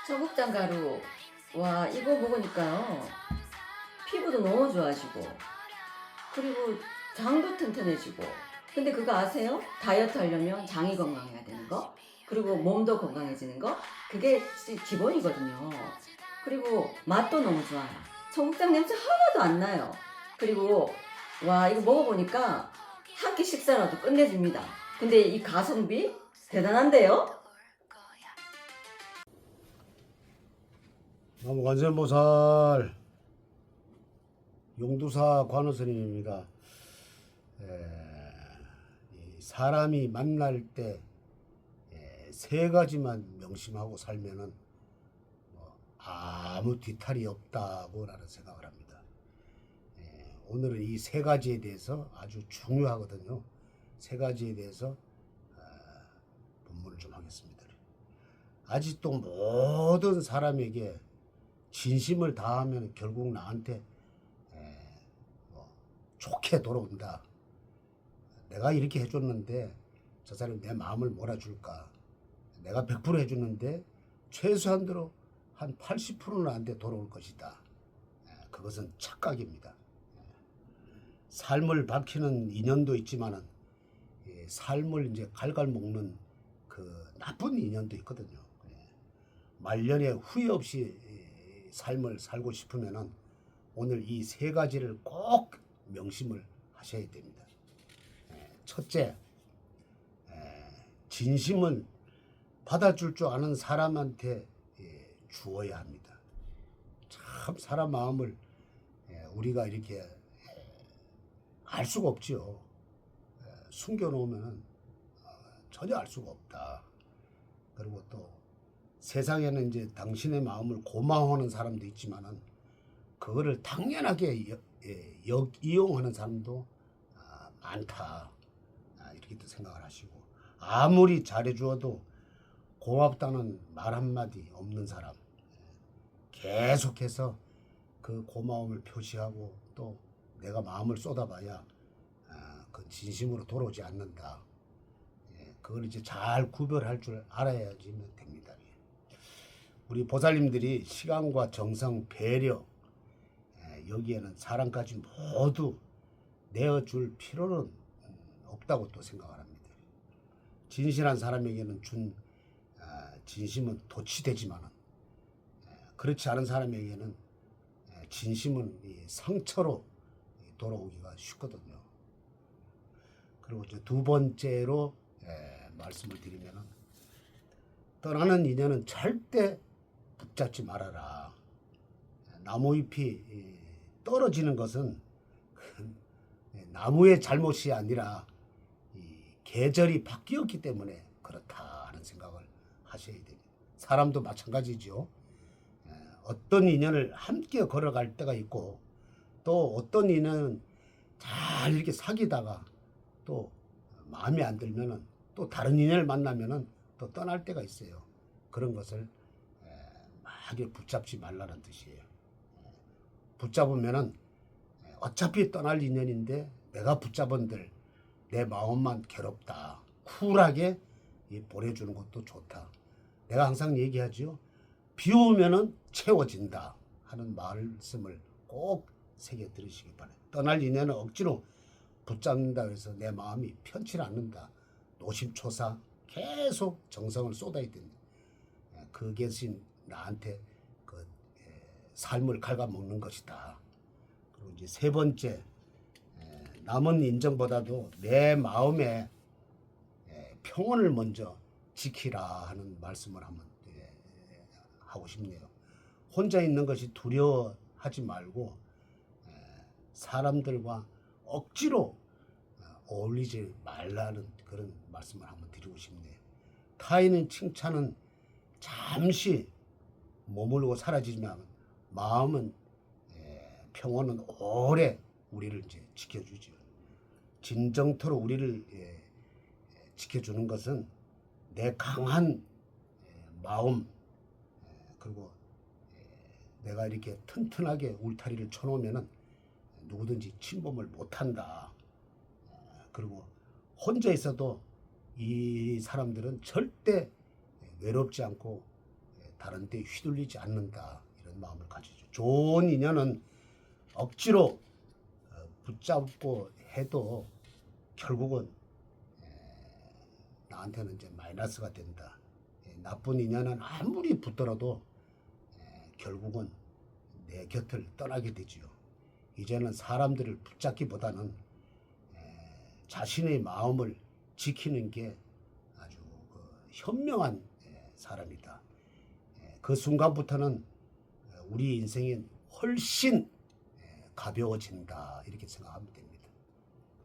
청국장 가루. 와, 이거 먹으니까요. 피부도 너무 좋아지고, 그리고 장도 튼튼해지고. 근데 그거 아세요? 다이어트 하려면 장이 건강해야 되는 거, 그리고 몸도 건강해지는 거. 그게 기본이거든요. 그리고 맛도 너무 좋아요. 청국장 냄새 하나도 안 나요. 그리고 와, 이거 먹어보니까 한 끼 식사라도 끝내줍니다. 근데 이 가성비 대단한데요? 관세음보살 용두사 관우스님입니다. 이 사람이 만날 때 세 가지만 명심하고 살면은 아무 뒤탈이 없다고 나는 생각을 합니다. 오늘은 이 세 가지에 대해서 아주 중요하거든요. 세 가지에 대해서 본문을 좀 하겠습니다. 아직도 모든 사람에게 진심을 다하면 결국 나한테 좋게 돌아온다. 내가 이렇게 해줬는데 저 사람이 내 마음을 몰아줄까. 내가 100% 해줬는데 최소한으로 한 80%는 나한테 돌아올 것이다. 그것은 착각입니다. 삶을 밝히는 인연도 있지만은 삶을 이제 갉아먹는 그 나쁜 인연도 있거든요. 말년에 후회 없이 삶을 살고 싶으면은 오늘 이 세 가지를 꼭 명심을 하셔야 됩니다. 첫째, 진심은 받아줄 줄 아는 사람한테 주어야 합니다. 참 사람 마음을 우리가 이렇게 알 수가 없지요. 숨겨놓으면 전혀 알 수가 없다. 그리고 또 세상에는 이제 당신의 마음을 고마워하는 사람도 있지만은 그거를 당연하게 이용하는 사람도 많다. 이렇게 또 생각을 하시고, 아무리 잘해주어도 고맙다는 말 한마디 없는 사람, 계속해서 그 고마움을 표시하고 또 내가 마음을 쏟아봐야 그 진심으로 돌아오지 않는다. 그걸 이제 잘 구별할 줄 알아야지면 됩니다. 우리 보살님들이 시간과 정성, 배려, 여기에는 사람까지 모두 내어줄 필요는 없다고 또 생각을 합니다. 진실한 사람에게는 준 진심은 도취되지만은 그렇지 않은 사람에게는 진심은 상처로 돌아오기가 쉽거든요. 그리고 이제 두 번째로 말씀을 드리면은 떠나는 인연은 절대 붙잡지 말아라. 나무잎이 떨어지는 것은 나무의 잘못이 아니라 계절이 바뀌었기 때문에 그렇다 하는 생각을 하셔야 됩니다. 사람도 마찬가지죠. 어떤 인연을 함께 걸어갈 때가 있고 또 어떤 인연은 잘 이렇게 사귀다가 또 마음에 안 들면은 또 다른 인연을 만나면은 또 떠날 때가 있어요. 그런 것을 막 붙잡지 말라는 뜻이에요. 붙잡으면은 어차피 떠날 인연인데 내가 붙잡은들 내 마음만 괴롭다. 쿨하게 보내주는 것도 좋다. 내가 항상 얘기하죠. 비우면은 채워진다 하는 말씀을 꼭 새겨 들으시기 바랍니다. 떠날 인연을 억지로 붙잡는다 해서 내 마음이 편치 않는다. 노심초사 계속 정성을 쏟아야 된다. 그것이 나한테 그 삶을 갉아먹는 것이다. 그리고 이제 세 번째, 남은 인정보다도 내 마음의 평온을 먼저 지키라 하는 말씀을 한번 하고 싶네요. 혼자 있는 것이 두려워하지 말고 사람들과 억지로 어울리지 말라는 그런 말씀을 한번 드리고 싶네요. 타인의 칭찬은 잠시 머물고 사라지지만 마음은 평온은 오래 우리를 이제 지켜주죠. 진정토로 우리를 지켜주는 것은 내 강한 마음, 그리고 내가 이렇게 튼튼하게 울타리를 쳐놓으면은 누구든지 침범을 못한다. 그리고 혼자 있어도 이 사람들은 절대 외롭지 않고 다른 데 휘둘리지 않는다 이런 마음을 가지죠. 좋은 인연은 억지로 붙잡고 해도 결국은 나한테는 이제 마이너스가 된다. 나쁜 인연은 아무리 붙더라도 결국은 내 곁을 떠나게 되지요. 이제는 사람들을 붙잡기보다는 자신의 마음을 지키는 게 아주 현명한 사람이다. 그 순간부터는 우리 인생이 훨씬 가벼워진다 이렇게 생각하면 됩니다.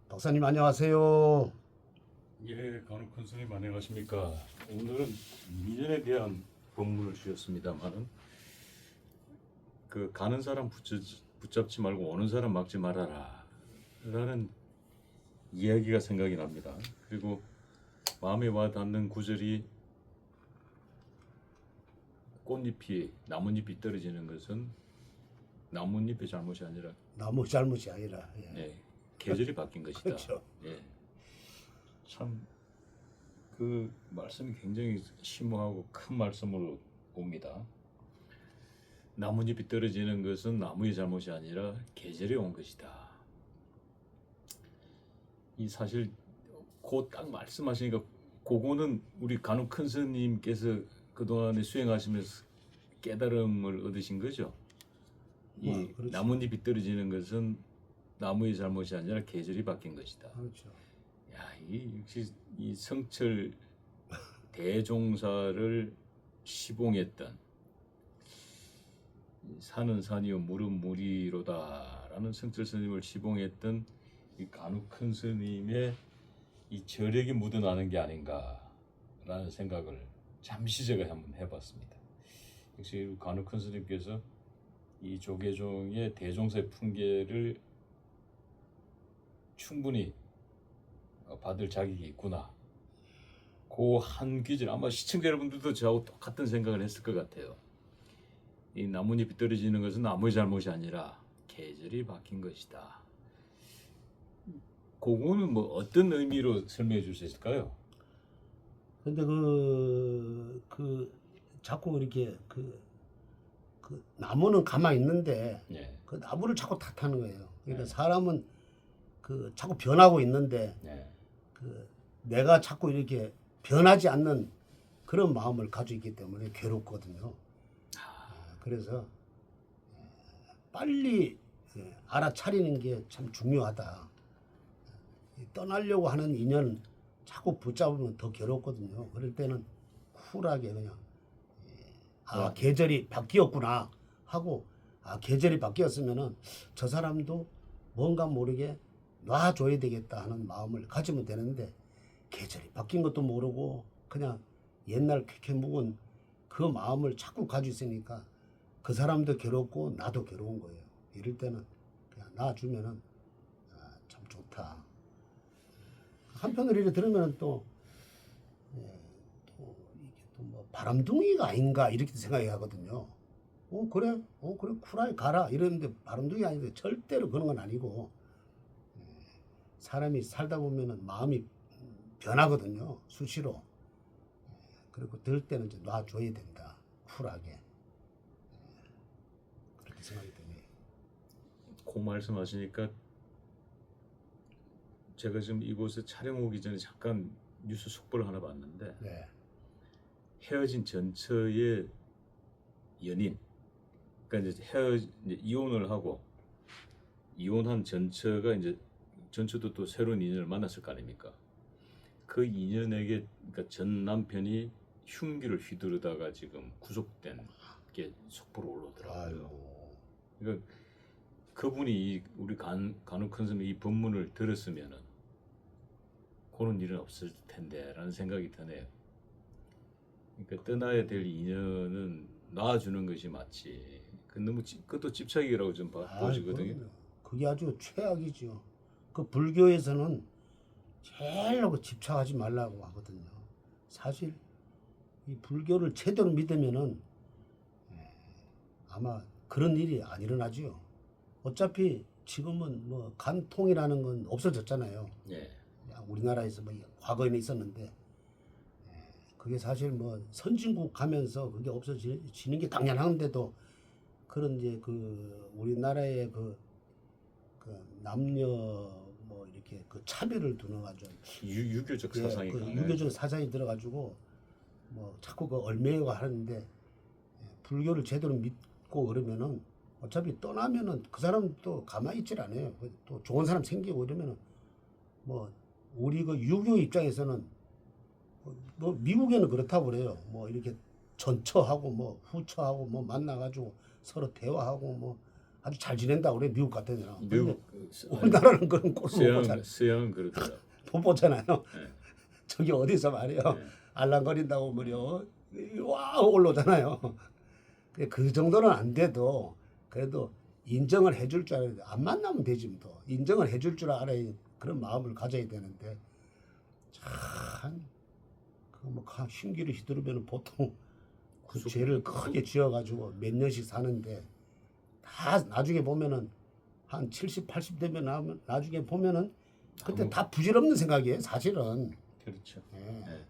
박사님 안녕하세요. 예, 간혹 큰 스님 안녕하십니까. 오늘은 인연에 대한 법문을 주셨습니다만은 그 가는 사람 붙잡지 말고 오는 사람 막지 말아라 라는 이야기가 생각이 납니다. 그리고 마음에 와 닿는 구절이 꽃잎이 나뭇잎이 떨어지는 것은 나뭇잎의 잘못이 아니라 나무 잘못이 아니라 예, 계절이 바뀐 것이다. 그렇죠. 예. 참 그 말씀이 굉장히 심오하고 큰 말씀으로 옵니다. 나뭇잎이 떨어지는 것은 나무의 잘못이 아니라 계절이 온 것이다. 이 사실 그 딱 말씀하시니까 그거는 우리 간혹 큰 스님께서 그동안에 수행하시면서 깨달음을 얻으신 거죠. 이 그렇죠. 나뭇잎이 떨어지는 것은 나무의 잘못이 아니라 계절이 바뀐 것이다. 그렇죠. 야, 이 역시 이 성철 대종사를 시봉했던 산은 산이요 물은 물이로다라는 성철 스님을 시봉했던 이 간혹 큰 스님의 이 저력이 묻어나는 게 아닌가라는 생각을 잠시 제가 한번 해봤습니다. 역시 간혹 큰 스님께서 이 조계종의 대종사의 풍계를 충분히 받을 자격이 있구나. 그 한 귀절 아마 시청자 여러분들도 저하고 똑같은 생각을 했을 것 같아요. 이 나뭇잎이 떨어지는 것은 나무의 잘못이 아니라 계절이 바뀐 것이다. 그거는 뭐 어떤 의미로 설명해 줄 수 있을까요? 근데 자꾸 이렇게 그 나무는 가만히 있는데 예, 그 나무를 자꾸 탓하는 거예요. 그러니까 네. 사람은 자꾸 변하고 있는데 예, 내가 자꾸 이렇게 변하지 않는 그런 마음을 가지고 있기 때문에 괴롭거든요. 그래서 빨리 알아차리는 게 참 중요하다. 떠나려고 하는 인연 자꾸 붙잡으면 더 괴롭거든요. 그럴 때는 쿨하게 그냥 계절이 바뀌었구나 하고 계절이 바뀌었으면은 저 사람도 뭔가 모르게 놔줘야 되겠다 하는 마음을 가지면 되는데 계절이 바뀐 것도 모르고 그냥 옛날 쾌쾌 묵은 그 마음을 자꾸 가지고 있으니까 그 사람도 괴롭고 나도 괴로운 거예요. 이럴 때는 그냥 놔주면은 참 좋다. 한편으로 이렇게 들으면 또 이게 또 뭐 바람둥이가 아닌가 이렇게 생각이 하거든요. 그래 쿨하게 가라 이러는데 바람둥이 아닌데 절대로 그런 건 아니고 사람이 살다 보면은 마음이 변하거든요. 수시로. 그리고 들 때는 이제 놔줘야 된다. 쿨하게. 그렇게 생각이 드네요. 그 말씀하시니까 제가 지금 이곳에 촬영 오기 전에 잠깐 뉴스 속보를 하나 봤는데 네. 헤어진 전처의 연인, 그러니까 이제 이혼을 하고 이혼한 전처가 이제 전처도 또 새로운 인연을 만났을 거 아닙니까? 그 인연에게 그러니까 전 남편이 흉기를 휘두르다가 지금 구속된 게 속보로 올라오더라고요. 아이고. 그러니까 그분이 우리 간혹 큰 스님 이 법문을 들었으면은 그런 일은 없을 텐데라는 생각이 드네요. 그러니까 떠나야 될 인연은 놔주는 것이 맞지. 그 너무 그것도 집착이라고 좀 보여지거든요. 그럼요. 그게 아주 최악이죠. 그 불교에서는 제일 집착하지 말라고 하거든요. 사실 이 불교를 제대로 믿으면은 아마 그런 일이 안 일어나지요. 어차피 지금은 뭐 간통이라는 건 없어졌잖아요. 예. 우리나라에서 뭐 과거에는 있었는데 그게 사실 뭐 선진국 가면서 그게 없어지는 게 당연한데도 그런 이제 그 우리나라의 그 남녀 뭐 이렇게 그 차별을 두는 아주 유교적 사상이 그 강해. 유교적 사상이 들어가지고 뭐 자꾸 그 얽매이고 하는데 불교를 제대로 믿고 그러면은 어차피 떠나면은 그 사람 또 가만히 있질 않아요. 또 좋은 사람 생기고 이러면은 뭐 우리 그 유교 입장에서는 뭐 미국에는 그렇다고 그래요. 뭐 이렇게 전처하고 뭐 후처하고 뭐 만나가지고 서로 대화하고 뭐 아주 잘 지낸다고 그래 미국 같은 데는. 미국 우리나라는 그런 꼴을 못 보잖아요. 서양 그렇더라. 못 보잖아요. 네. 저기 어디서 말이에요. 네. 알랑거린다고 뭐려 와 올라오잖아요. 그 정도는 안 돼도 그래도 인정을 해줄 줄 알아야 돼. 안 만나면 되지 뭐. 인정을 해줄 줄 알아야 그런 마음을 가져야 되는데 참그뭐 흉기를 휘두르면 보통 그 죄를 크게 지어가지고 몇 년씩 사는데 다 나중에 보면은 한 70, 80 되면 나중에 보면은 그때 다 부질없는 생각이에요 사실은. 그렇죠. 예. 네.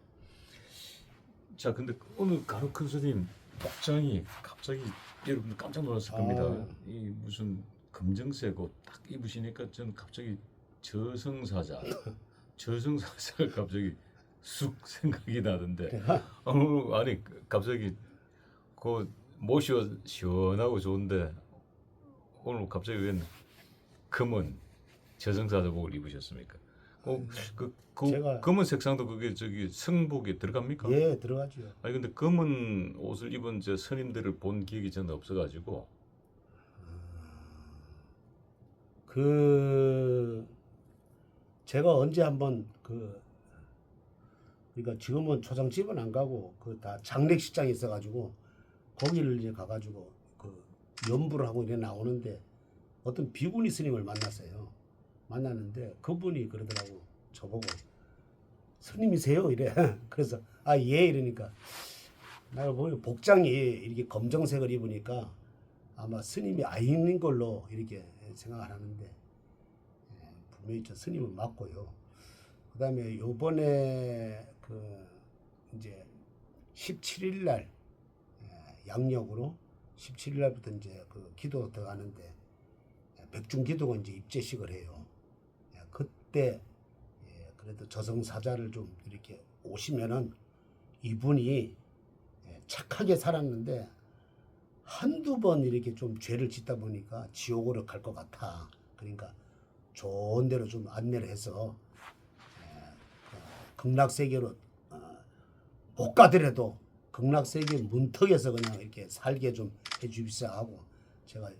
자, 근데 오늘 가루큰 스님 복장이 갑자기 여러분들 깜짝 놀랐을 겁니다. 이 무슨 검정색 옷 딱 입으시니까 저는 갑자기 저승사자가 갑자기 쑥 생각이 나던데. 아니 갑자기 그 모시어 시원하고 좋은데 오늘 갑자기 웬 검은 저승사자복을 입으셨습니까? 그 제가- 검은 색상도 그게 저기 성복에 들어갑니까? 예 들어가죠. 아니 근데 검은 옷을 입은 저 스님들을 본 기억이 저는 없어가지고. 그 제가 언제 한번 그러니까 지금은 초상집은 안 가고 그 다 장례식장이 있어가지고 거기를 이제 가가지고 그 연부를 하고 이래 나오는데 어떤 비구니 스님을 만났어요. 만났는데 그분이 그러더라고 저보고 스님이세요 이래. 그래서 아 예 이러니까 내가 보면 복장이 이렇게 검정색을 입으니까 아마 스님이 아닌 걸로 이렇게 생각을 하는데 분명히 저 스님은 맞고요. 그다음에 요번에 그 이제 17일 날 양력으로 17일 날부터 이제 그 기도 들어가는데 백중기도가 이제 입제식을 해요. 그때 그래도 저승사자를 좀 이렇게 오시면은 이분이 착하게 살았는데 한두 번 이렇게 좀 죄를 짓다 보니까 지옥으로 갈 것 같아. 그러니까 좋은 데로 좀 안내를 해서 극락세계로 못 가더라도 극락세계 문턱에서 그냥 이렇게 살게 좀 해주십사 하고 제가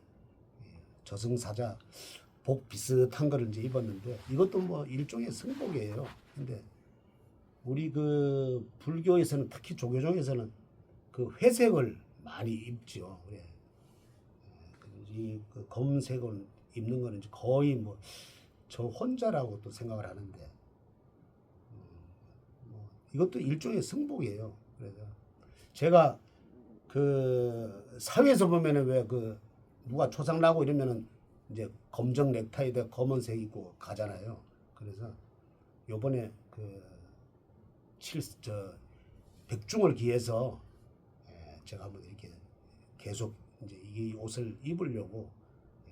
저승사자 복 비슷한 거를 이제 입었는데 이것도 뭐 일종의 승복이에요. 근데 우리 그 불교에서는 특히 조교종에서는 그 회색을 많이 입죠. 그래. 그 검은색을 입는 거는 이제 거의 뭐 저 혼자라고 또 생각을 하는데 뭐 이것도 일종의 승복이에요. 그래서 제가 그 사회에서 보면은 왜 그 누가 초상 나고 이러면은 이제 검정 넥타이에 검은색 입고 가잖아요. 그래서 요번에 그 백중을 기해서 제가 한번 이렇게 계속 이제 이 옷을 입으려고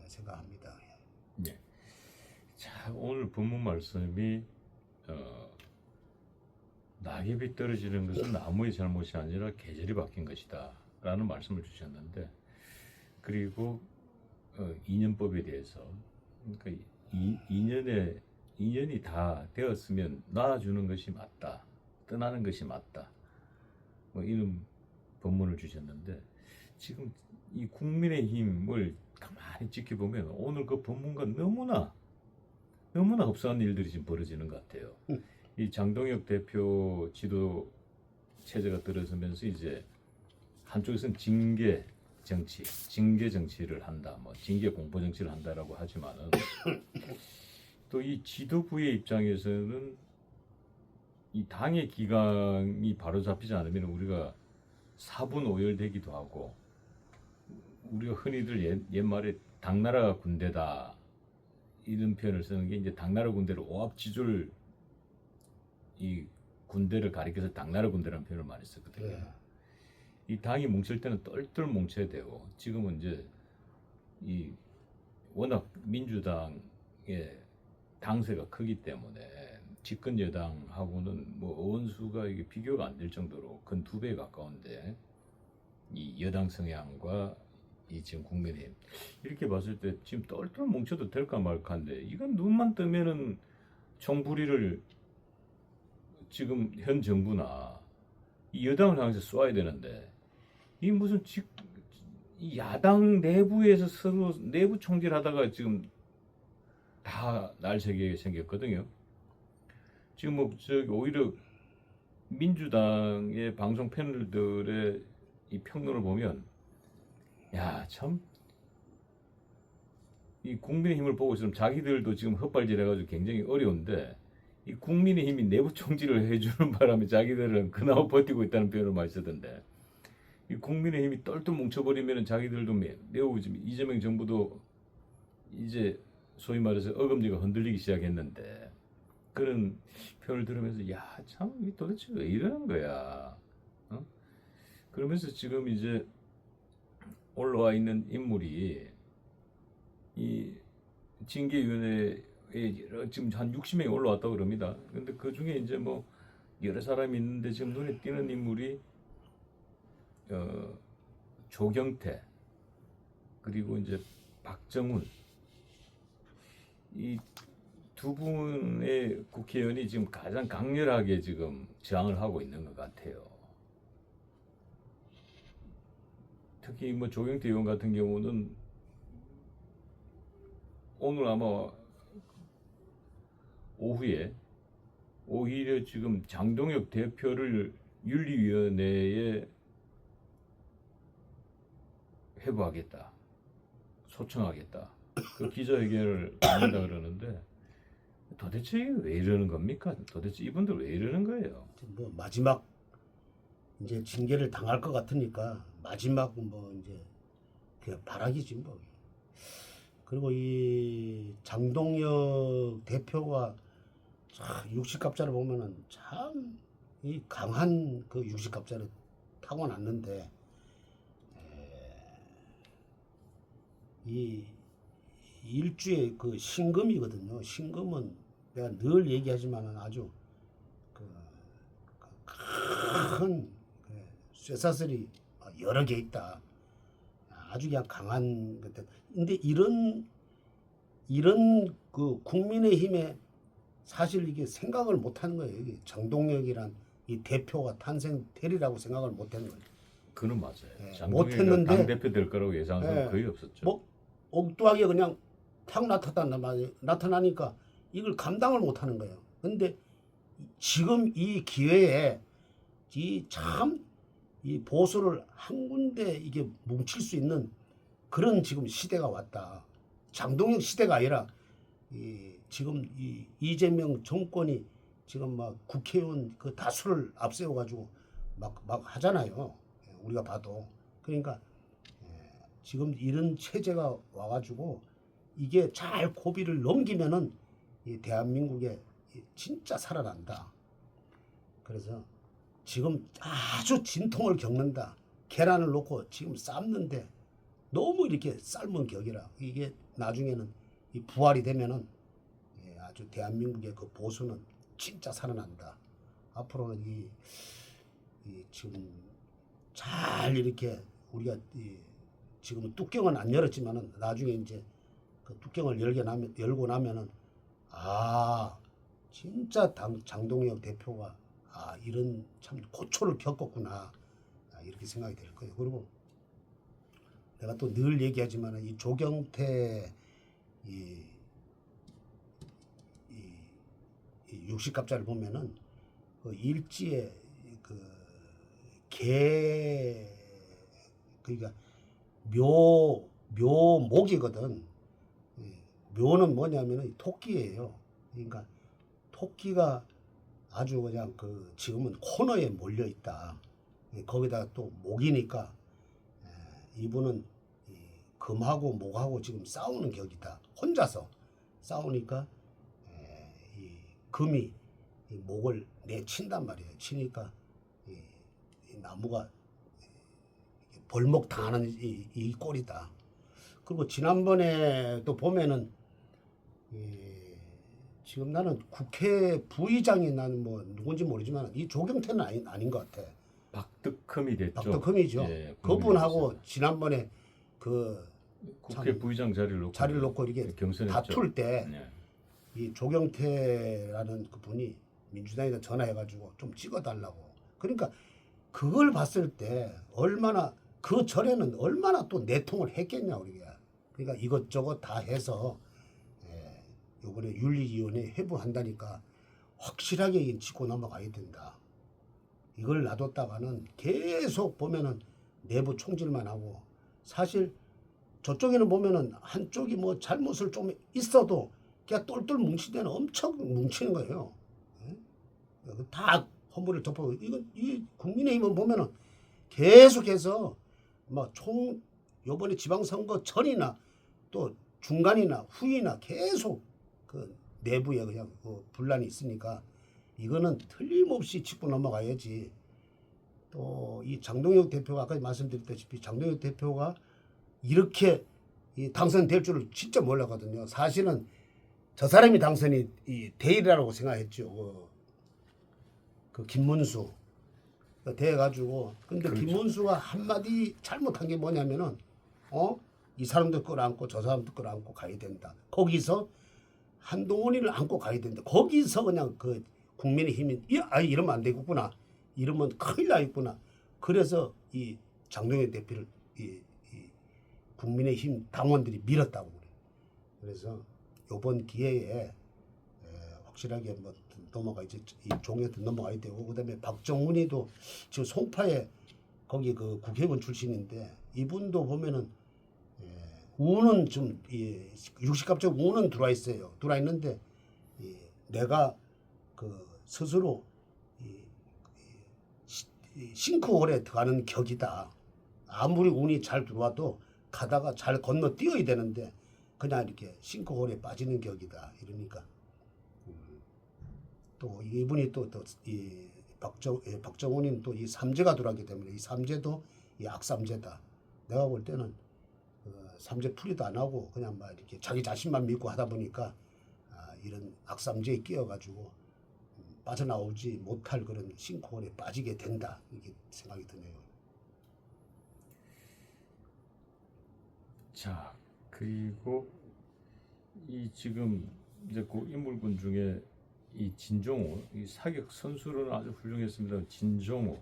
생각합니다. 네. 자, 오늘 본문 말씀이 낙엽이 떨어지는 것은 나무의 잘못이 아니라 계절이 바뀐 것이다 라는 말씀을 주셨는데, 그리고 인연법에 대해서 그러니까 인연이 다 되었으면 놔주는 것이 맞다, 떠나는 것이 맞다, 뭐 이런 본문을 주셨는데, 지금 이 국민의힘을 가만히 지켜보면 오늘 그 본문과 너무나 흡사한 일들이 지금 벌어지는 것 같아요. 이 장동혁 대표 지도 체제가 들어서면서 이제 한쪽에서는 징계 정치를 한다, 뭐 징계 공포 정치를 한다라고 하지만은 또 이 지도부의 입장에서는 이 당의 기강이 바로 잡히지 않으면 우리가 사분오열되기도 하고, 우리가 흔히들 옛말에 당나라 군대다 이런 표현을 쓰는 게 이제 당나라 군대를 오합지졸 이 군대를 가리켜서 당나라 군대라는 표현을 많이 썼거든요. 예. 이 당이 뭉칠 때는 똘똘 뭉쳐야 되고 지금은 이제 이 워낙 민주당의 당세가 크기 때문에 집권 여당하고는 뭐 의원수가 이게 비교가 안 될 정도로 근 2배에 가까운데 이 여당 성향과 이 지금 국민의힘 이렇게 봤을 때 지금 똘똘 뭉쳐도 될까 말까인데 이건 눈만 뜨면은 총부리를 지금 현 정부나 이 여당을 향해서 쏘아야 되는데 이 무슨 이 야당 내부에서 서로 내부 총질하다가 지금 다 날새게 생겼거든요. 지금 뭐 저기 오히려 민주당의 방송 패널들의 이 평론을 보면 야 참 이 국민의힘을 보고 있으면 자기들도 지금 헛발질해가지고 굉장히 어려운데 이 국민의힘이 내부 총질을 해주는 바람에 자기들은 그나마 버티고 있다는 표현을 많이 쓰던데 이 국민의힘이 똘똘 뭉쳐버리면 자기들도 매우 지금 이재명 정부도 이제 소위 말해서 어금니가 흔들리기 시작했는데 그런 표현을 들으면서 야 참 도대체 왜 이러는 거야 어? 그러면서 지금 이제 올라와 있는 인물이 이 징계위원회에 지금 한 60명이 올라왔다고 그럽니다. 근데 그 중에 이제 뭐 여러 사람이 있는데 지금 눈에 띄는 인물이 조경태 그리고 이제 박정훈 이 두 분의 국회의원이 지금 가장 강렬하게 지금 저항을 하고 있는 것 같아요. 특히 뭐 조경태 의원 같은 경우는 오늘 아마 오후에 오히려 지금 장동혁 대표를 윤리위원회에 회부하겠다, 소청하겠다. 그 기자회견을 한다 그러는데 도대체 왜 이러는 겁니까? 도대체 이분들 왜 이러는 거예요? 뭐 마지막 이제 징계를 당할 것 같으니까 마지막 뭐 이제 그 발악이지 뭐. 그리고 이 장동혁 대표가 60갑자를 보면은 참 이 강한 그 60갑자를 타고났는데 이 일주의 그 신금이거든요. 신금은 내가 늘 얘기하지만은 아주 큰 쇠사슬이 여러 개 있다. 아주 그냥 강한 것들. 근데 이런 그 국민의힘에 사실 이게 생각을 못하는 거예요. 이게 정동혁이란 이 대표가 탄생되리라고 생각을 못하는 거예요. 그는 맞아요. 예, 장동혁이가 못했는데 당 대표 될 거라고 예상한 사람 예, 거의 없었죠. 뭐 엉뚱하게 그냥 탁 나타나니까 이걸 감당을 못하는 거예요. 근데 지금 이 기회에 이 보수를 한 군데 이게 뭉칠 수 있는 그런 지금 시대가 왔다. 장동혁 시대가 아니라 지금 이재명 정권이 지금 막 국회의원 그 다수를 앞세워 가지고 막 하잖아요. 우리가 봐도. 그러니까 지금 이런 체제가 와가지고 이게 잘 고비를 넘기면은 이 대한민국에 진짜 살아난다. 그래서 지금 아주 진통을 겪는다. 계란을 놓고 지금 삶는데 너무 이렇게 삶은 격이라 이게 나중에는 이 부활이 되면은 아주 대한민국의 그 보수는 진짜 살아난다. 앞으로는 이 지금 잘 이렇게 우리가 지금은 뚜껑은 안 열었지만은 나중에 이제 그 뚜껑을 열고 나면은 진짜 장동혁 대표가 이런 참 고초를 겪었구나 이렇게 생각이 될 거예요. 그리고 내가 또 늘 얘기하지만은 이 조경태 이 60갑자를 보면은 그 일지의 그러니까 묘목이거든. 묘는 뭐냐면은 토끼예요. 그러니까 토끼가 아주 그냥 지금은 코너에 몰려 있다. 거기다가 또 목이니까 이분은 금하고 목하고 지금 싸우는 격이다. 혼자서 싸우니까 이 금이 이 목을 내친단 말이에요. 치니까 이 나무가 벌목 당하는 이 꼴이다. 그리고 지난번에 또 보면은 지금 나는 국회 부의장이 나는 뭐 누군지 모르지만 이 조경태는 아닌 것 같아. 박덕흠이 됐죠. 박덕흠이죠. 예, 그분하고 지난번에 그 국회 부의장 자리를 놓고 이렇게 경선했죠. 다툴 때 네. 이 조경태라는 그 분이 민주당에다 전화해가지고 좀 찍어달라고. 그러니까 그걸 봤을 때 얼마나 그 전에는 얼마나 또 내통을 했겠냐 우리가. 그러니까 이것저것 다 해서 요번에 윤리위원회 회부한다니까 확실하게 짚고 넘어가야 된다. 이걸 놔뒀다가는 계속 보면은 내부 총질만 하고 사실 저쪽에는 보면은 한쪽이 뭐 잘못을 좀 있어도 그냥 똘똘 뭉칠 때는 엄청 뭉치는 거예요. 다 허물을 덮어. 이 국민의힘은 보면은 계속해서 뭐 요번에 지방선거 전이나 또 중간이나 후이나 계속 그 내부에 그냥 그 분란이 있으니까 이거는 틀림없이 짚고 넘어가야지. 또 이 장동혁 대표가 아까 말씀드렸다시피 장동혁 대표가 이렇게 당선될 줄을 진짜 몰랐거든요. 사실은 저 사람이 당선이 대일이라고 생각했죠. 그 김문수 돼가지고 근데 그렇죠. 김문수가 한마디 잘못한 게 뭐냐면은 이 사람도 끌어안고 저 사람도 끌어안고 가야 된다. 거기서 한동훈이를 안고 가야 된다. 거기서 그냥 그 국민의힘이 이러면 안 되겠구나. 이러면 큰일 나겠구나. 그래서 이 장동혁 대표를 이 국민의힘 당원들이 밀었다고 그래요. 그래서 이번 기회에 확실하게 뭐 넘어가야지. 이 종에도 넘어가야 되고 그다음에 박정훈이도 지금 송파에 거기 그 국회의원 출신인데 이분도 보면은 우는 좀 60갑자기 우는 들어와 있어요. 들어와 있는데 내가 그 스스로 싱크홀에 들어가는 격이다. 아무리 운이 잘 들어와도 가다가 잘 건너 뛰어야 되는데 그냥 이렇게 싱크홀에 빠지는 격이다. 이러니까 또 이분이 이 박정훈이는 또 이 삼재가 들어왔기 때문에 이 삼재도 이 악삼재다. 내가 볼 때는 삼재 풀이도 안 하고 그냥 막 이렇게 자기 자신만 믿고 하다 보니까 이런 악삼재에 끼어가지고 빠져나오지 못할 그런 싱크홀에 빠지게 된다. 이게 생각이 드네요. 자, 그리고 이 지금 이제 그 인물군 중에 이 진종호, 이 사격 선수로는 아주 훌륭했습니다. 진종호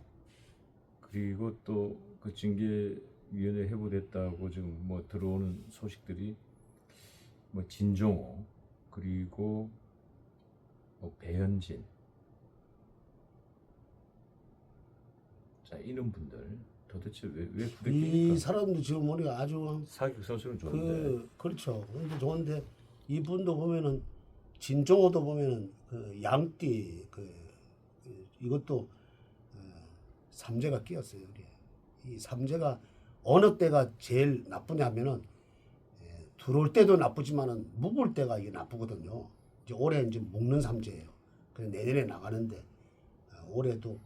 그리고 또 그 징계위원회 회부됐다고 지금 뭐 들어오는 소식들이 뭐 진종호 그리고 뭐 배현진 자 이런 분들 도대체 왜 이 부대끼니까 사람도 지금 우리가 아주 사격 선수는 좋은데 그렇죠. 근데 좋은데 이분도 보면은 진종호도 보면은 그 양띠 이것도 삼재가 끼었어요. 이 삼재가 어느 때가 제일 나쁘냐면은 들어올 때도 나쁘지만은 묵을 때가 이게 나쁘거든요. 이제 올해 이제 묵는 삼재예요. 그래서 내년에 나가는데 올해도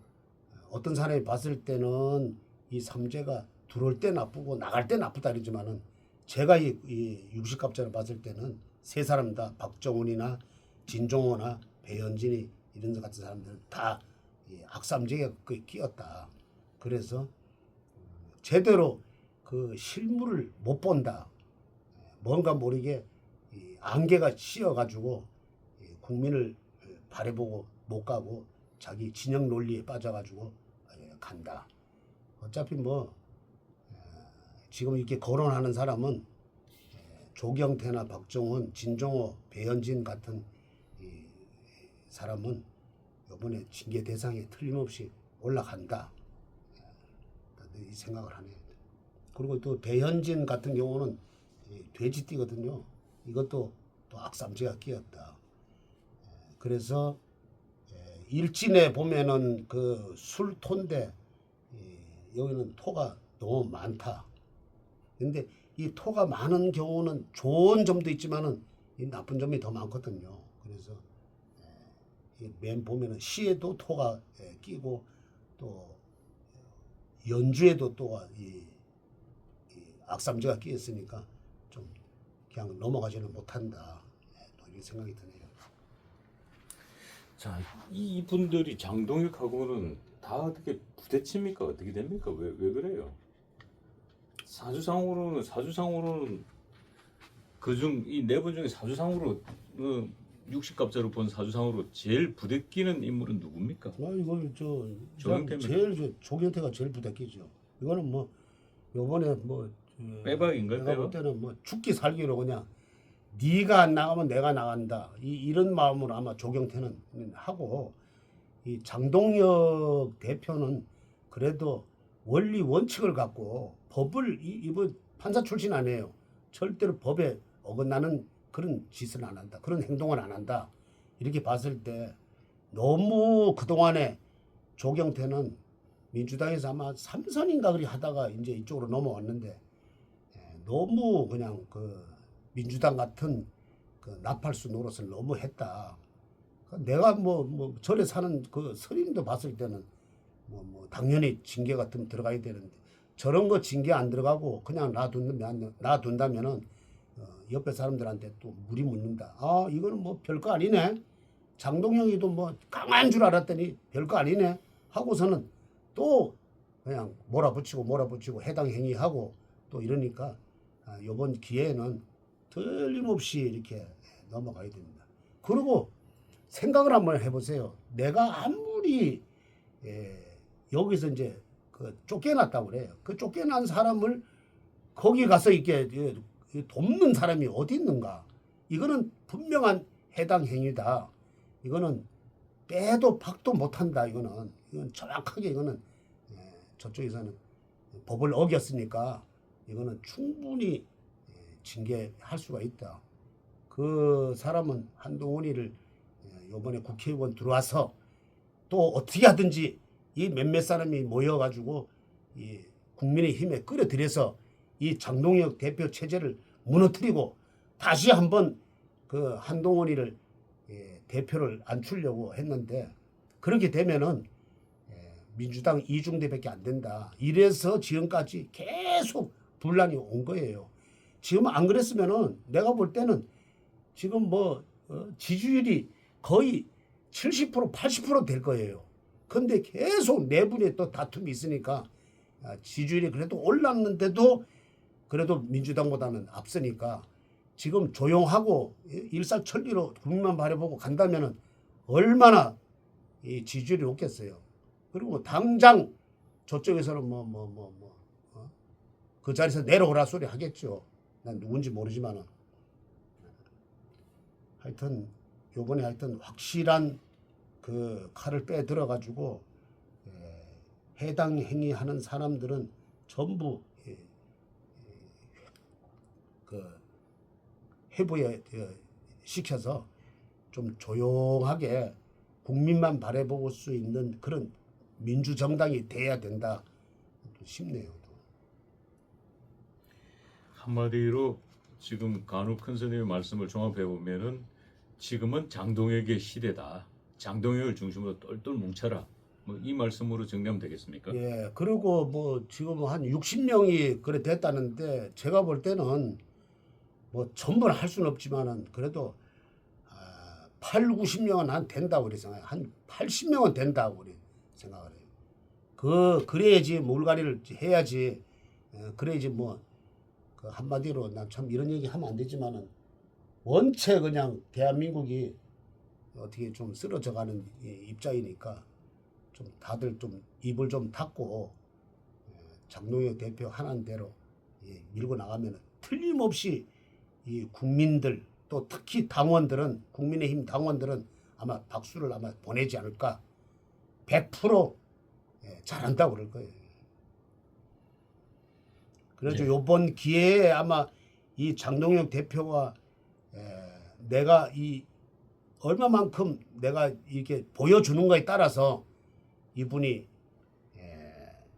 어떤 사람이 봤을 때는 이 삼재가 들어올 때 나쁘고 나갈 때 나쁘다 그러지만은 제가 이 육식갑자를 봤을 때는 세 사람 다 박정훈이나 진종호나 배현진이 이런 것 같은 사람들은 다 악삼재에 끼었다. 그래서 제대로 그 실물을 못 본다. 뭔가 모르게 안개가 씌어가지고 국민을 바라보고 못 가고 자기 진영 논리에 빠져가지고 간다. 어차피 뭐 지금 이렇게 거론하는 사람은 조경태나 박정훈, 진종호, 배현진 같은 이 사람은 이번에 징계 대상에 틀림없이 올라간다. 이 생각을 하네요. 그리고 또 배현진 같은 경우는 돼지띠거든요. 이것도 또 악삼재가 끼었다. 그래서 일진에 보면은 그 술토인데 여기는 토가 너무 많다. 근데 이 토가 많은 경우는 좋은 점도 있지만은 이 나쁜 점이 더 많거든요. 그래서 맨 보면은 시에도 토가 끼고 또 연주에도 또가 이 악삼지가 끼어 있으니까 좀 그냥 넘어가지는 못한다. 또 이런 생각이 드네요. 자, 이분들이 장동혁하고는 다 어떻게 부대칩니까? 어떻게 됩니까? 왜 그래요? 사주상으로는 그중 이 네 분 중에 사주상으로 60갑자로 본 사주상으로 제일 부대끼는 인물은 누굽니까? 이걸 조경태입니다. 제일 조경태가 제일 부대끼죠. 이거는 뭐 요번에 빼박인가요? 내가 볼 빼박? 때는 뭐 죽기 살기로 그냥 네가 안 나가면 내가 나간다. 이런 마음으로 아마 조경태는 하고 이 장동혁 대표는 그래도 원리 원칙을 갖고 법을 이분 판사 출신 아니에요. 절대로 법에 어긋나는 그런 짓을 안 한다. 그런 행동을 안 한다. 이렇게 봤을 때 너무 그동안에 조경태는 민주당에서 아마 삼선인가 그리 하다가 이제 이쪽으로 넘어왔는데 너무 그냥 그 민주당 같은 그 나팔수 노릇을 너무 했다. 내가 뭐 절에 사는 그 스님도 봤을 때는 뭐 당연히 징계 같은 들어가야 되는데 저런 거 징계 안 들어가고 그냥 놔둔다면은 옆에 사람들한테 또 물이 묻는다. 이거는 뭐 별거 아니네. 장동영이도 뭐 강한 줄 알았더니 별거 아니네 하고서는 또 그냥 몰아붙이고 해당 행위하고 또 이러니까 이번 기회에는 틀림없이 이렇게 넘어가야 됩니다. 그리고 생각을 한번 해보세요. 내가 아무리 여기서 이제 그 쫓겨났다고 그래요. 그 쫓겨난 사람을 거기 가서 이렇게 돕는 사람이 어디 있는가? 이거는 분명한 해당 행위다. 이거는 빼도 박도 못한다. 이건 정확하게 이거는 저쪽에서는 법을 어겼으니까 이거는 충분히 징계할 수가 있다. 그 사람은 한동훈이를 이번에 국회의원 들어와서 또 어떻게 하든지 이 몇몇 사람이 모여가지고 이 국민의힘에 끌어들여서 이 장동혁 대표 체제를 무너뜨리고 다시 한번 그 한동훈이를 대표를 앉추려고 했는데 그렇게 되면은 민주당 이중대밖에 안 된다. 이래서 지금까지 계속 분란이 온 거예요. 지금 안 그랬으면은 내가 볼 때는 지금 지지율이 거의 70% 80% 될 거예요. 근데 계속 내분에 또 다툼이 있으니까 지지율이 그래도 올랐는데도 그래도 민주당보다는 앞서니까 지금 조용하고 일사천리로 국민만 바라보고 간다면은 얼마나 이 지지율이 높겠어요. 그리고 당장 저쪽에서는 그 자리에서 내려오라 소리 하겠죠. 난 누군지 모르지만은 하여튼 요번에 확실한 그 칼을 빼 들어가지고 해당 행위하는 사람들은 전부 그 해부에 시켜서 좀 조용하게 국민만 바라볼 수 있는 그런 민주정당이 돼야 된다 싶네요. 한마디로 지금 간혹 큰 스님의 말씀을 종합해 보면은 지금은 장동혁의 시대다. 장동혁을 중심으로 똘똘 뭉쳐라. 이 말씀으로 정리하면 되겠습니까? 예, 그리고 지금 한 60명이 그래 됐다는데 제가 볼 때는 전부는 할 수는 없지만은 그래도 8, 90명은 한 된다고 그래 생각해요. 한 80명은 된다고 그래 생각을 해요. 그래야지 물갈이를 해야지. 그래야지 그 한마디로 난 참 이런 얘기 하면 안 되지만은 원체 그냥 대한민국이 어떻게 좀 쓰러져가는 입장이니까 좀 다들 좀 입을 좀 닫고 장동혁 대표 하는 대로 밀고 나가면 틀림없이 이 국민들 또 특히 당원들은 국민의힘 당원들은 아마 박수를 아마 보내지 않을까. 100% 잘한다고 그럴 거예요. 그래서 요번 기회에 아마 이 장동혁 대표가 내가 이 얼마만큼 내가 이렇게 보여주는가에 따라서 이분이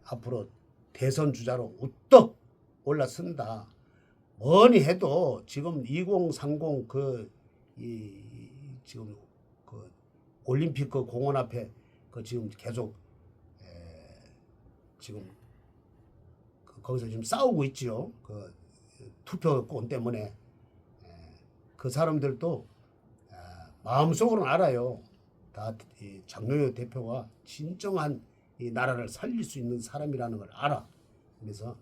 앞으로 대선 주자로 우떡 올라선다. 뭐니 해도 지금 2030 지금 올림픽 그 공원 앞에 그 지금 계속 지금 거기서 지금 싸우고 있지요. 그 투표권 때문에 그 사람들도 마음속으로는 알아요. 다 장동혁 대표가 진정한 이 나라를 살릴 수 있는 사람이라는 걸 알아. 그래서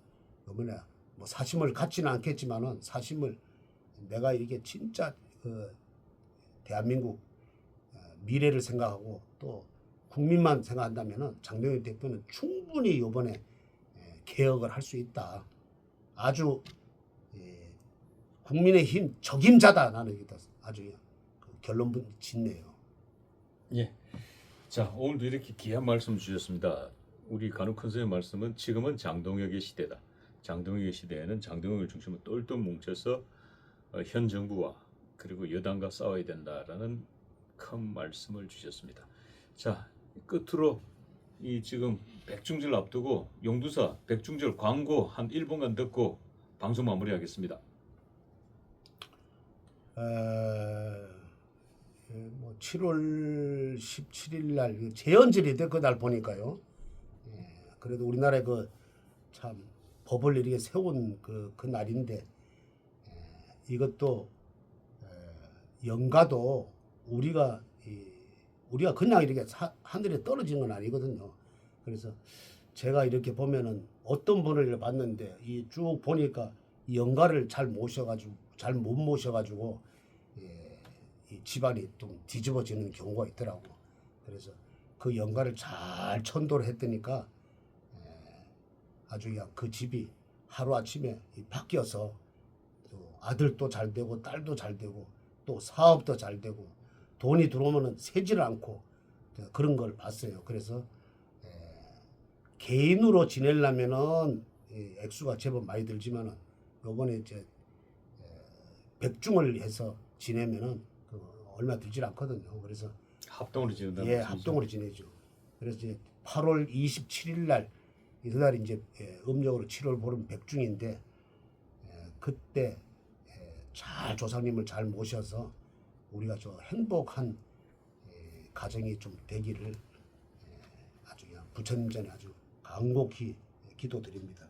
이번에 뭐 사심을 갖지는 않겠지만은 사심을 내가 이게 진짜 그 대한민국 미래를 생각하고 또 국민만 생각한다면은 장동혁 대표는 충분히 이번에 개혁을 할 수 있다. 아주 국민의힘 적임자다. 나는 이게 아주 결론 짓네요. 예. 자, 오늘도 이렇게 귀한 말씀 주셨습니다. 우리 간혹 큰 선생님 말씀은 지금은 장동혁의 시대다. 장동혁의 시대에는 장동혁을 중심으로 똘똘 뭉쳐서 현 정부와 그리고 여당과 싸워야 된다라는 큰 말씀을 주셨습니다. 자, 끝으로 이 지금 백중절 앞두고 용두사 백중절 광고 한 1분간 듣고 방송 마무리하겠습니다. 뭐 7월 17일 날 재연절이 돼 그날 보니까요. 그래도 우리나라에 그 참 법을 이렇게 세운 그 날인데 이것도 영가도 우리가 그냥 이렇게 하늘에 떨어진 건 아니거든요. 그래서 제가 이렇게 보면은 어떤 분을 봤는데 이 쭉 보니까 이 영가를 잘 못 모셔가지고 이 집안이 좀 뒤집어지는 경우가 있더라고. 그래서 그 영가를 잘 천도를 했더니까 아주 그냥 그 집이 하루아침에 바뀌어서 또 아들도 잘 되고 딸도 잘 되고 또 사업도 잘 되고 돈이 들어오면은 새질 않고 그런 걸 봤어요. 그래서 개인으로 지내려면은 액수가 제법 많이 들지만은 요번에 이제 백중을 해서 지내면은 얼마 들질 않거든요. 그래서 합동으로 지낸다는 예, 말씀이죠? 합동으로 지내죠. 그래서 이제 8월 27일 날 이날 이제 음력으로 7월 보름 백중인데 그때 잘 조상님을 잘 모셔서 우리가 저 행복한 가정이 좀 되기를 아주 그냥 부처님 전에 아주 간곡히 기도드립니다.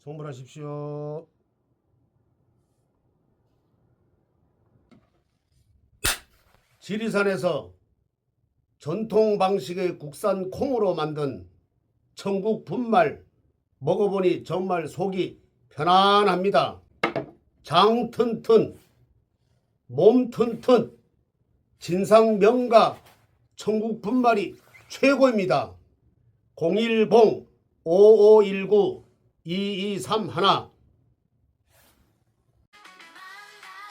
성불하십시오. 지리산에서 전통 방식의 국산 콩으로 만든 천국 분말 먹어보니 정말 속이 편안합니다. 장 튼튼, 몸 튼튼, 진상 명가 천국 분말이 최고입니다. 010-5519-2231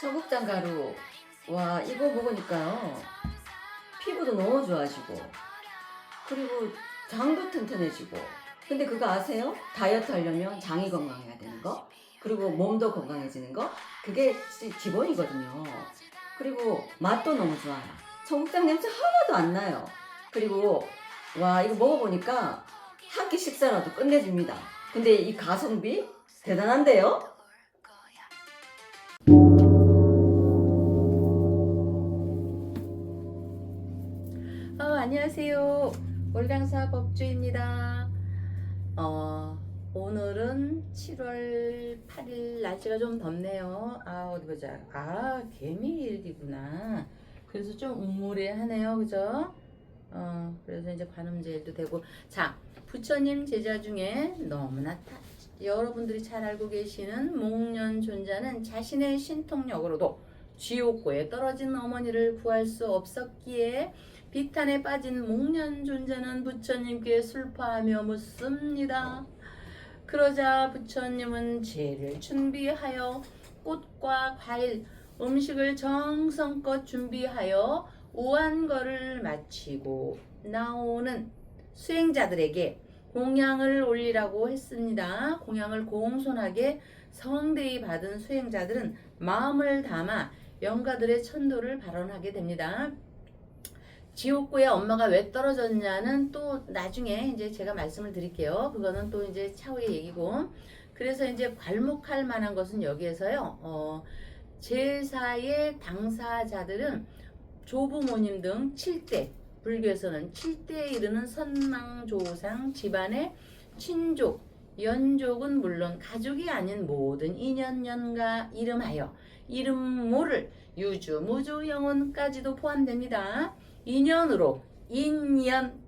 청국장가루. 와, 이거 먹으니까요. 피부도 너무 좋아지고 그리고 장도 튼튼해지고. 근데 그거 아세요? 다이어트 하려면 장이 건강해야 되는 거, 그리고 몸도 건강해지는 거, 그게 기본이거든요. 그리고 맛도 너무 좋아요. 청국장 냄새 하나도 안 나요. 그리고 와, 이거 먹어보니까 한 끼 식사라도 끝내줍니다. 근데 이 가성비 대단한데요? 안녕하세요. 월강사 법주입니다. 오늘은 7월 8일 날씨가 좀 덥네요. 어디 보자. 개미일기구나. 그래서 좀 우물해하네요. 그죠? 그래서 이제 관음제일도 되고. 자, 부처님 제자 중에 너무나 여러분들이 잘 알고 계시는 목련존자는 자신의 신통력으로도 지옥고에 떨어진 어머니를 구할 수 없었기에 비탄에 빠진 목련존자는 부처님께 슬퍼하며 묻습니다. 그러자 부처님은 제를 준비하여 꽃과 과일, 음식을 정성껏 준비하여 우안거를 마치고 나오는 수행자들에게 공양을 올리라고 했습니다. 공양을 공손하게 성대히 받은 수행자들은 마음을 담아 영가들의 천도를 발언하게 됩니다. 지옥고에 엄마가 왜 떨어졌냐는 또 나중에 이제 제가 말씀을 드릴게요. 그거는 또 이제 차후의 얘기고. 그래서 이제 괄목할 만한 것은 여기에서요. 제사의 당사자들은 조부모님 등 7대, 불교에서는 7대에 이르는 선망조상 집안의 친족, 연족은 물론 가족이 아닌 모든 인연연가 이름하여 이름모를 유주, 무주, 영혼까지도 포함됩니다. 인연으로 인연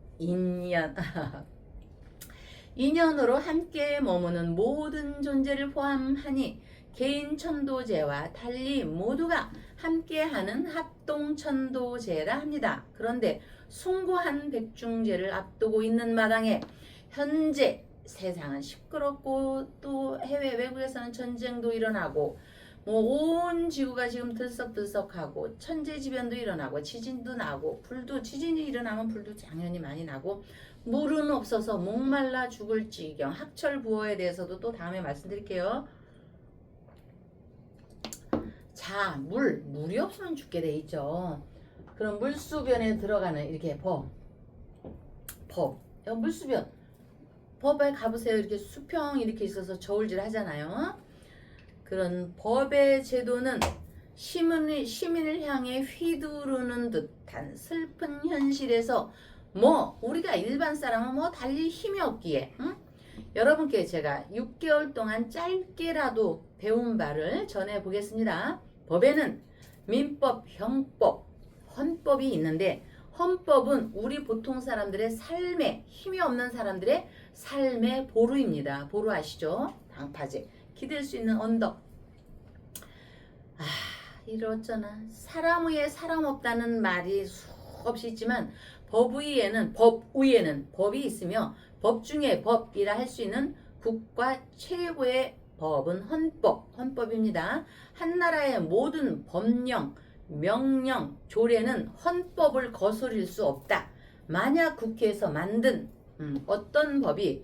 인연으로 함께 머무는 모든 존재를 포함하니 개인 천도제와 달리 모두가 함께하는 합동천도제라 합니다. 그런데 숭고한 백중제를 앞두고 있는 마당에 현재 세상은 시끄럽고 또 해외 외국에서는 전쟁도 일어나고 온 지구가 지금 들썩들썩하고 천재지변도 일어나고 지진도 나고 지진이 일어나면 불도 당연히 많이 나고 물은 없어서 목말라 죽을 지경, 학철부어에 대해서도 또 다음에 말씀드릴게요. 자, 물이 없으면 죽게 돼 있죠. 그럼 물수변에 들어가는 이렇게 법, 물수변 법에 가보세요. 이렇게 수평 이렇게 있어서 저울질 하잖아요. 그런 법의 제도는 시민을 향해 휘두르는 듯한 슬픈 현실에서 우리가 일반 사람은 달리 힘이 없기에 여러분께 제가 6개월 동안 짧게라도 배운 바를 전해 보겠습니다. 법에는 민법, 형법, 헌법이 있는데 헌법은 우리 보통 사람들의 삶에 힘이 없는 사람들의 삶의 보루입니다. 보루 아시죠? 방파제, 기댈 수 있는 언덕. 이러저나 사람 위에 사람 없다는 말이 수없이 있지만 법 위에는 법이 있으며 법 중에 법이라 할 수 있는 국가 최고의 법은 헌법입니다. 한 나라의 모든 법령, 명령, 조례는 헌법을 거스릴 수 없다. 만약 국회에서 만든 어떤 법이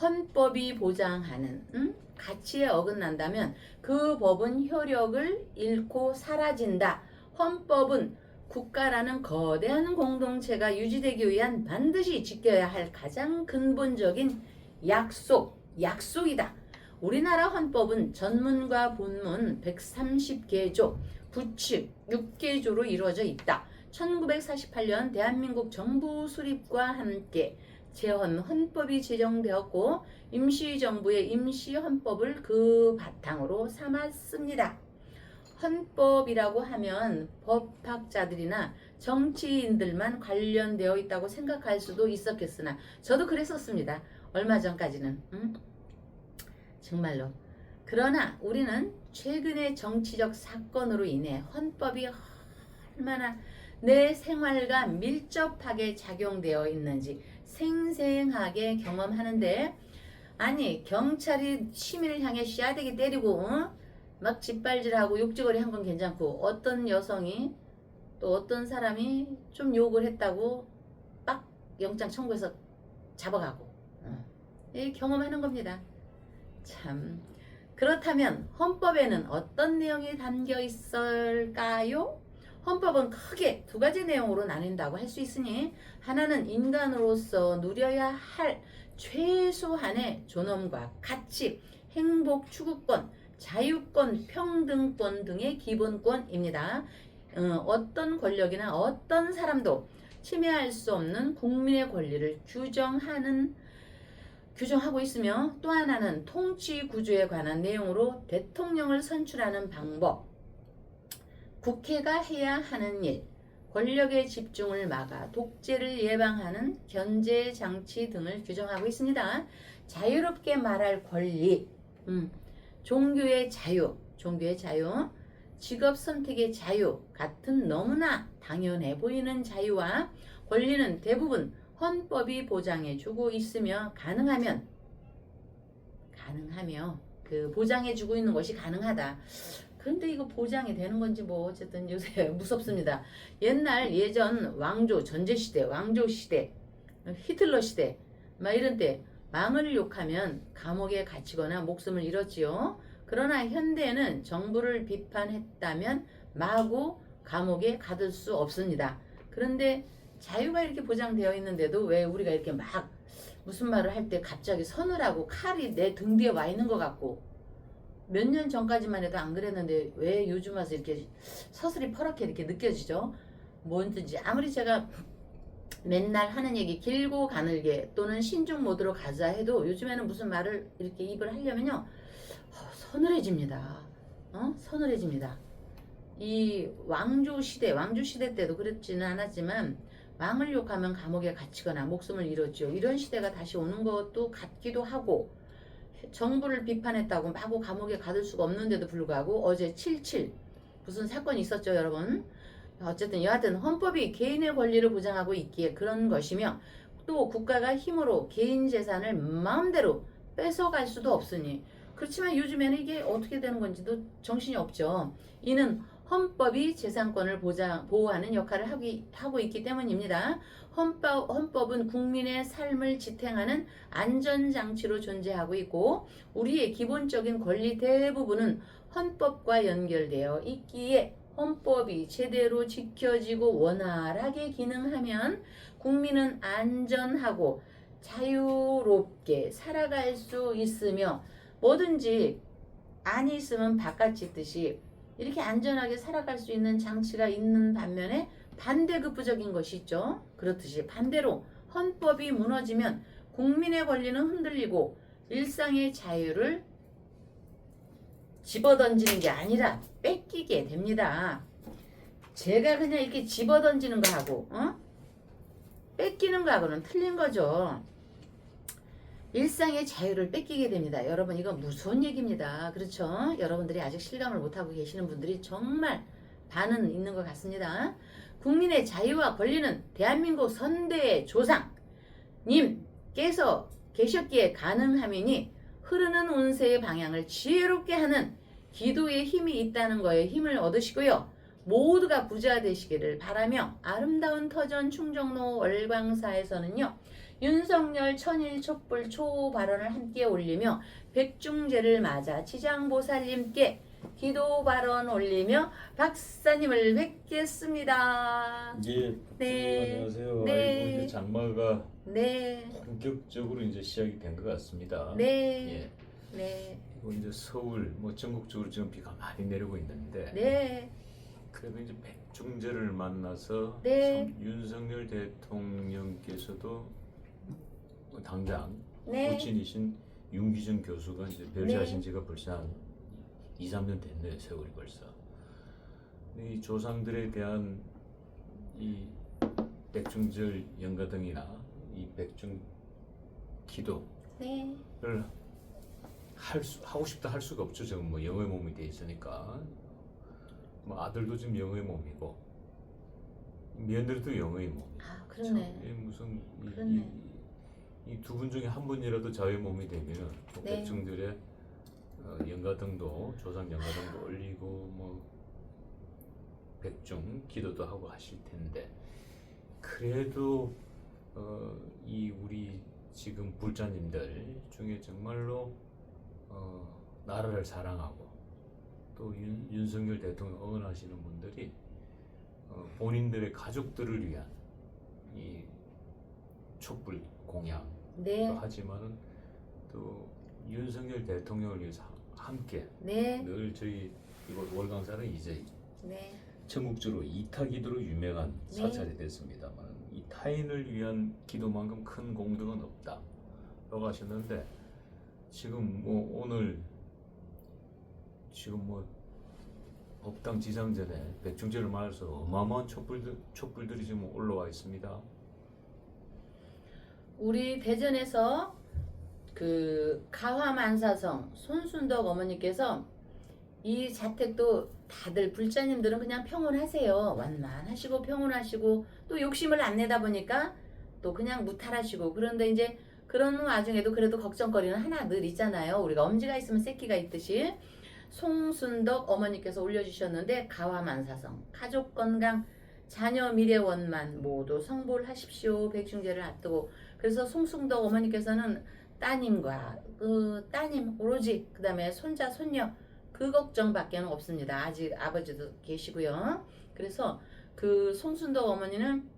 헌법이 보장하는 가치에 어긋난다면 그 법은 효력을 잃고 사라진다. 헌법은 국가라는 거대한 공동체가 유지되기 위한 반드시 지켜야 할 가장 근본적인 약속이다. 우리나라 헌법은 전문과 본문 130개조, 부칙 6개조로 이루어져 있다. 1948년 대한민국 정부 수립과 함께 헌법이 제정되었고 임시정부의 임시헌법을 그 바탕으로 삼았습니다. 헌법이라고 하면 법학자들이나 정치인들만 관련되어 있다고 생각할 수도 있었겠으나 저도 그랬었습니다. 얼마 전까지는. 정말로. 그러나 우리는 최근의 정치적 사건으로 인해 헌법이 얼마나 내 생활과 밀접하게 작용되어 있는지 생생하게 경험하는데, 아니 경찰이 시민을 향해 씨앗대기 때리고 막 짓발질하고 욕지거리 한 건 괜찮고 어떤 여성이 또 어떤 사람이 좀 욕을 했다고 빡 영장 청구해서 잡아가고 경험하는 겁니다. 참, 그렇다면 헌법에는 어떤 내용이 담겨 있을까요? 헌법은 크게 두 가지 내용으로 나뉜다고 할 수 있으니, 하나는 인간으로서 누려야 할 최소한의 존엄과 가치, 행복 추구권, 자유권, 평등권 등의 기본권입니다. 어떤 권력이나 어떤 사람도 침해할 수 없는 국민의 권리를 규정하고 있으며, 또 하나는 통치 구조에 관한 내용으로 대통령을 선출하는 방법, 국회가 해야 하는 일, 권력의 집중을 막아 독재를 예방하는 견제 장치 등을 규정하고 있습니다. 자유롭게 말할 권리, 종교의 자유, 직업 선택의 자유 같은 너무나 당연해 보이는 자유와 권리는 대부분 헌법이 보장해주고 있으며 가능하며 그 보장해주고 있는 것이 가능하다. 그런데 이거 보장이 되는 건지 어쨌든 요새 무섭습니다. 예전 전제시대, 왕조시대, 히틀러시대 막 이런 때 왕을 욕하면 감옥에 갇히거나 목숨을 잃었지요. 그러나 현대에는 정부를 비판했다면 마구 감옥에 가둘 수 없습니다. 그런데 자유가 이렇게 보장되어 있는데도 왜 우리가 이렇게 막 무슨 말을 할 때 갑자기 서늘하고 칼이 내 등 뒤에 와 있는 것 같고 몇 년 전까지만 해도 안 그랬는데 왜 요즘 와서 이렇게 서슬이 퍼렇게 이렇게 느껴지죠? 뭐든지 아무리 제가 맨날 하는 얘기 길고 가늘게 또는 신중 모드로 가자 해도 요즘에는 무슨 말을 이렇게 입을 하려면요 서늘해집니다. 서늘해집니다. 이 왕조 시대 때도 그렇지는 않았지만 왕을 욕하면 감옥에 갇히거나 목숨을 잃었죠. 이런 시대가 다시 오는 것도 같기도 하고 정부를 비판했다고 마구 감옥에 가둘 수가 없는데도 불구하고 어제 7.7 무슨 사건이 있었죠 여러분. 어쨌든 여하튼 헌법이 개인의 권리를 보장하고 있기에 그런 것이며 또 국가가 힘으로 개인 재산을 마음대로 뺏어갈 수도 없으니 그렇지만 요즘에는 이게 어떻게 되는 건지도 정신이 없죠. 이는 헌법이 재산권을 보호하는 역할을 하고 있기 때문입니다. 헌법은 국민의 삶을 지탱하는 안전장치로 존재하고 있고 우리의 기본적인 권리 대부분은 헌법과 연결되어 있기에 헌법이 제대로 지켜지고 원활하게 기능하면 국민은 안전하고 자유롭게 살아갈 수 있으며 뭐든지 안이 있으면 바깥이 있듯이 이렇게 안전하게 살아갈 수 있는 장치가 있는 반면에 반대급부적인 것이 있죠. 그렇듯이 반대로 헌법이 무너지면 국민의 권리는 흔들리고 일상의 자유를 집어던지는 게 아니라 뺏기게 됩니다. 제가 그냥 이렇게 집어던지는 거하고 뺏기는 거하고는 틀린 거죠. 일상의 자유를 뺏기게 됩니다. 여러분 이건 무서운 얘기입니다. 그렇죠? 여러분들이 아직 실감을 못하고 계시는 분들이 정말 반은 있는 것 같습니다. 국민의 자유와 권리는 대한민국 선대의 조상님께서 계셨기에 가능함이니 흐르는 운세의 방향을 지혜롭게 하는 기도의 힘이 있다는 거에 힘을 얻으시고요. 모두가 부자 되시기를 바라며 아름다운 터전 충정로 월광사에서는요. 윤석열 천일 촛불 초 발언을 함께 올리며 백중제를 맞아 지장보살님께 기도 발언 올리며 박사님을 뵙겠습니다. 예, 네. 안녕하세요. 네. 아이고 이제 장마가 네, 본격적으로 이제 시작이 된 것 같습니다. 네, 예. 네, 그리고 이제 서울 뭐 전국적으로 지금 비가 많이 내리고 있는데 네, 그래도 이제 백중제를 만나서 네. 윤석열 대통령께서도 당장 네. 부친이신 윤기준 교수가 이제 별세하신 지가 벌써 한 2, 3년 됐네요. 세월이 벌써. 이 조상들에 대한 이 백중절 연가등이나 이 백중 기도를 네. 하고 싶다 할 수가 없죠. 지금 뭐 영의 몸이 돼 있으니까. 뭐 아들도 지금 영의 몸이고 며느리도 영의 몸이고. 아, 그러네. 이 무슨 그러네. 이 두 분 중에 한 분이라도 자유의 몸이 되면 뭐 네. 백중들의 연가등도 조상 연가등도 올리고 뭐 백중 기도도 하고 하실 텐데 그래도 이 우리 지금 불자님들 중에 정말로 나라를 사랑하고 또 윤석열 대통령 응원하시는 분들이 본인들의 가족들을 위한 이 촛불 공양 네. 하지만은 또 윤석열 대통령을 위해서 함께 네. 늘 저희 이곳 월광사는 이제 네. 전국적으로 이타기도로 유명한 네. 사찰이 됐습니다만 이 타인을 위한 기도만큼 큰 공덕은 없다라고 하셨는데 지금 뭐 오늘 지금 뭐 법당 지상전에 백중제를 맞아서 어마어마한 촛불들이 지금 올라와 있습니다. 우리 대전에서 그 가화만사성 손순덕 어머니께서 이 자택도 다들 불자님들은 그냥 평온하세요. 완만하시고 평온하시고 또 욕심을 안 내다 보니까 또 그냥 무탈하시고 그런데 이제 그런 와중에도 그래도 걱정거리는 하나 늘 있잖아요. 우리가 엄지가 있으면 새끼가 있듯이 송순덕 어머니께서 올려주셨는데 가화만사성 가족 건강 자녀 미래 원만 모두 성불하십시오. 백중제를 앞두고 그래서 송순덕 어머니께서는 따님과 그 따님 오로지 그 다음에 손자 손녀 그 걱정밖에는 없습니다. 아직 아버지도 계시고요. 그래서 그 송순덕 어머니는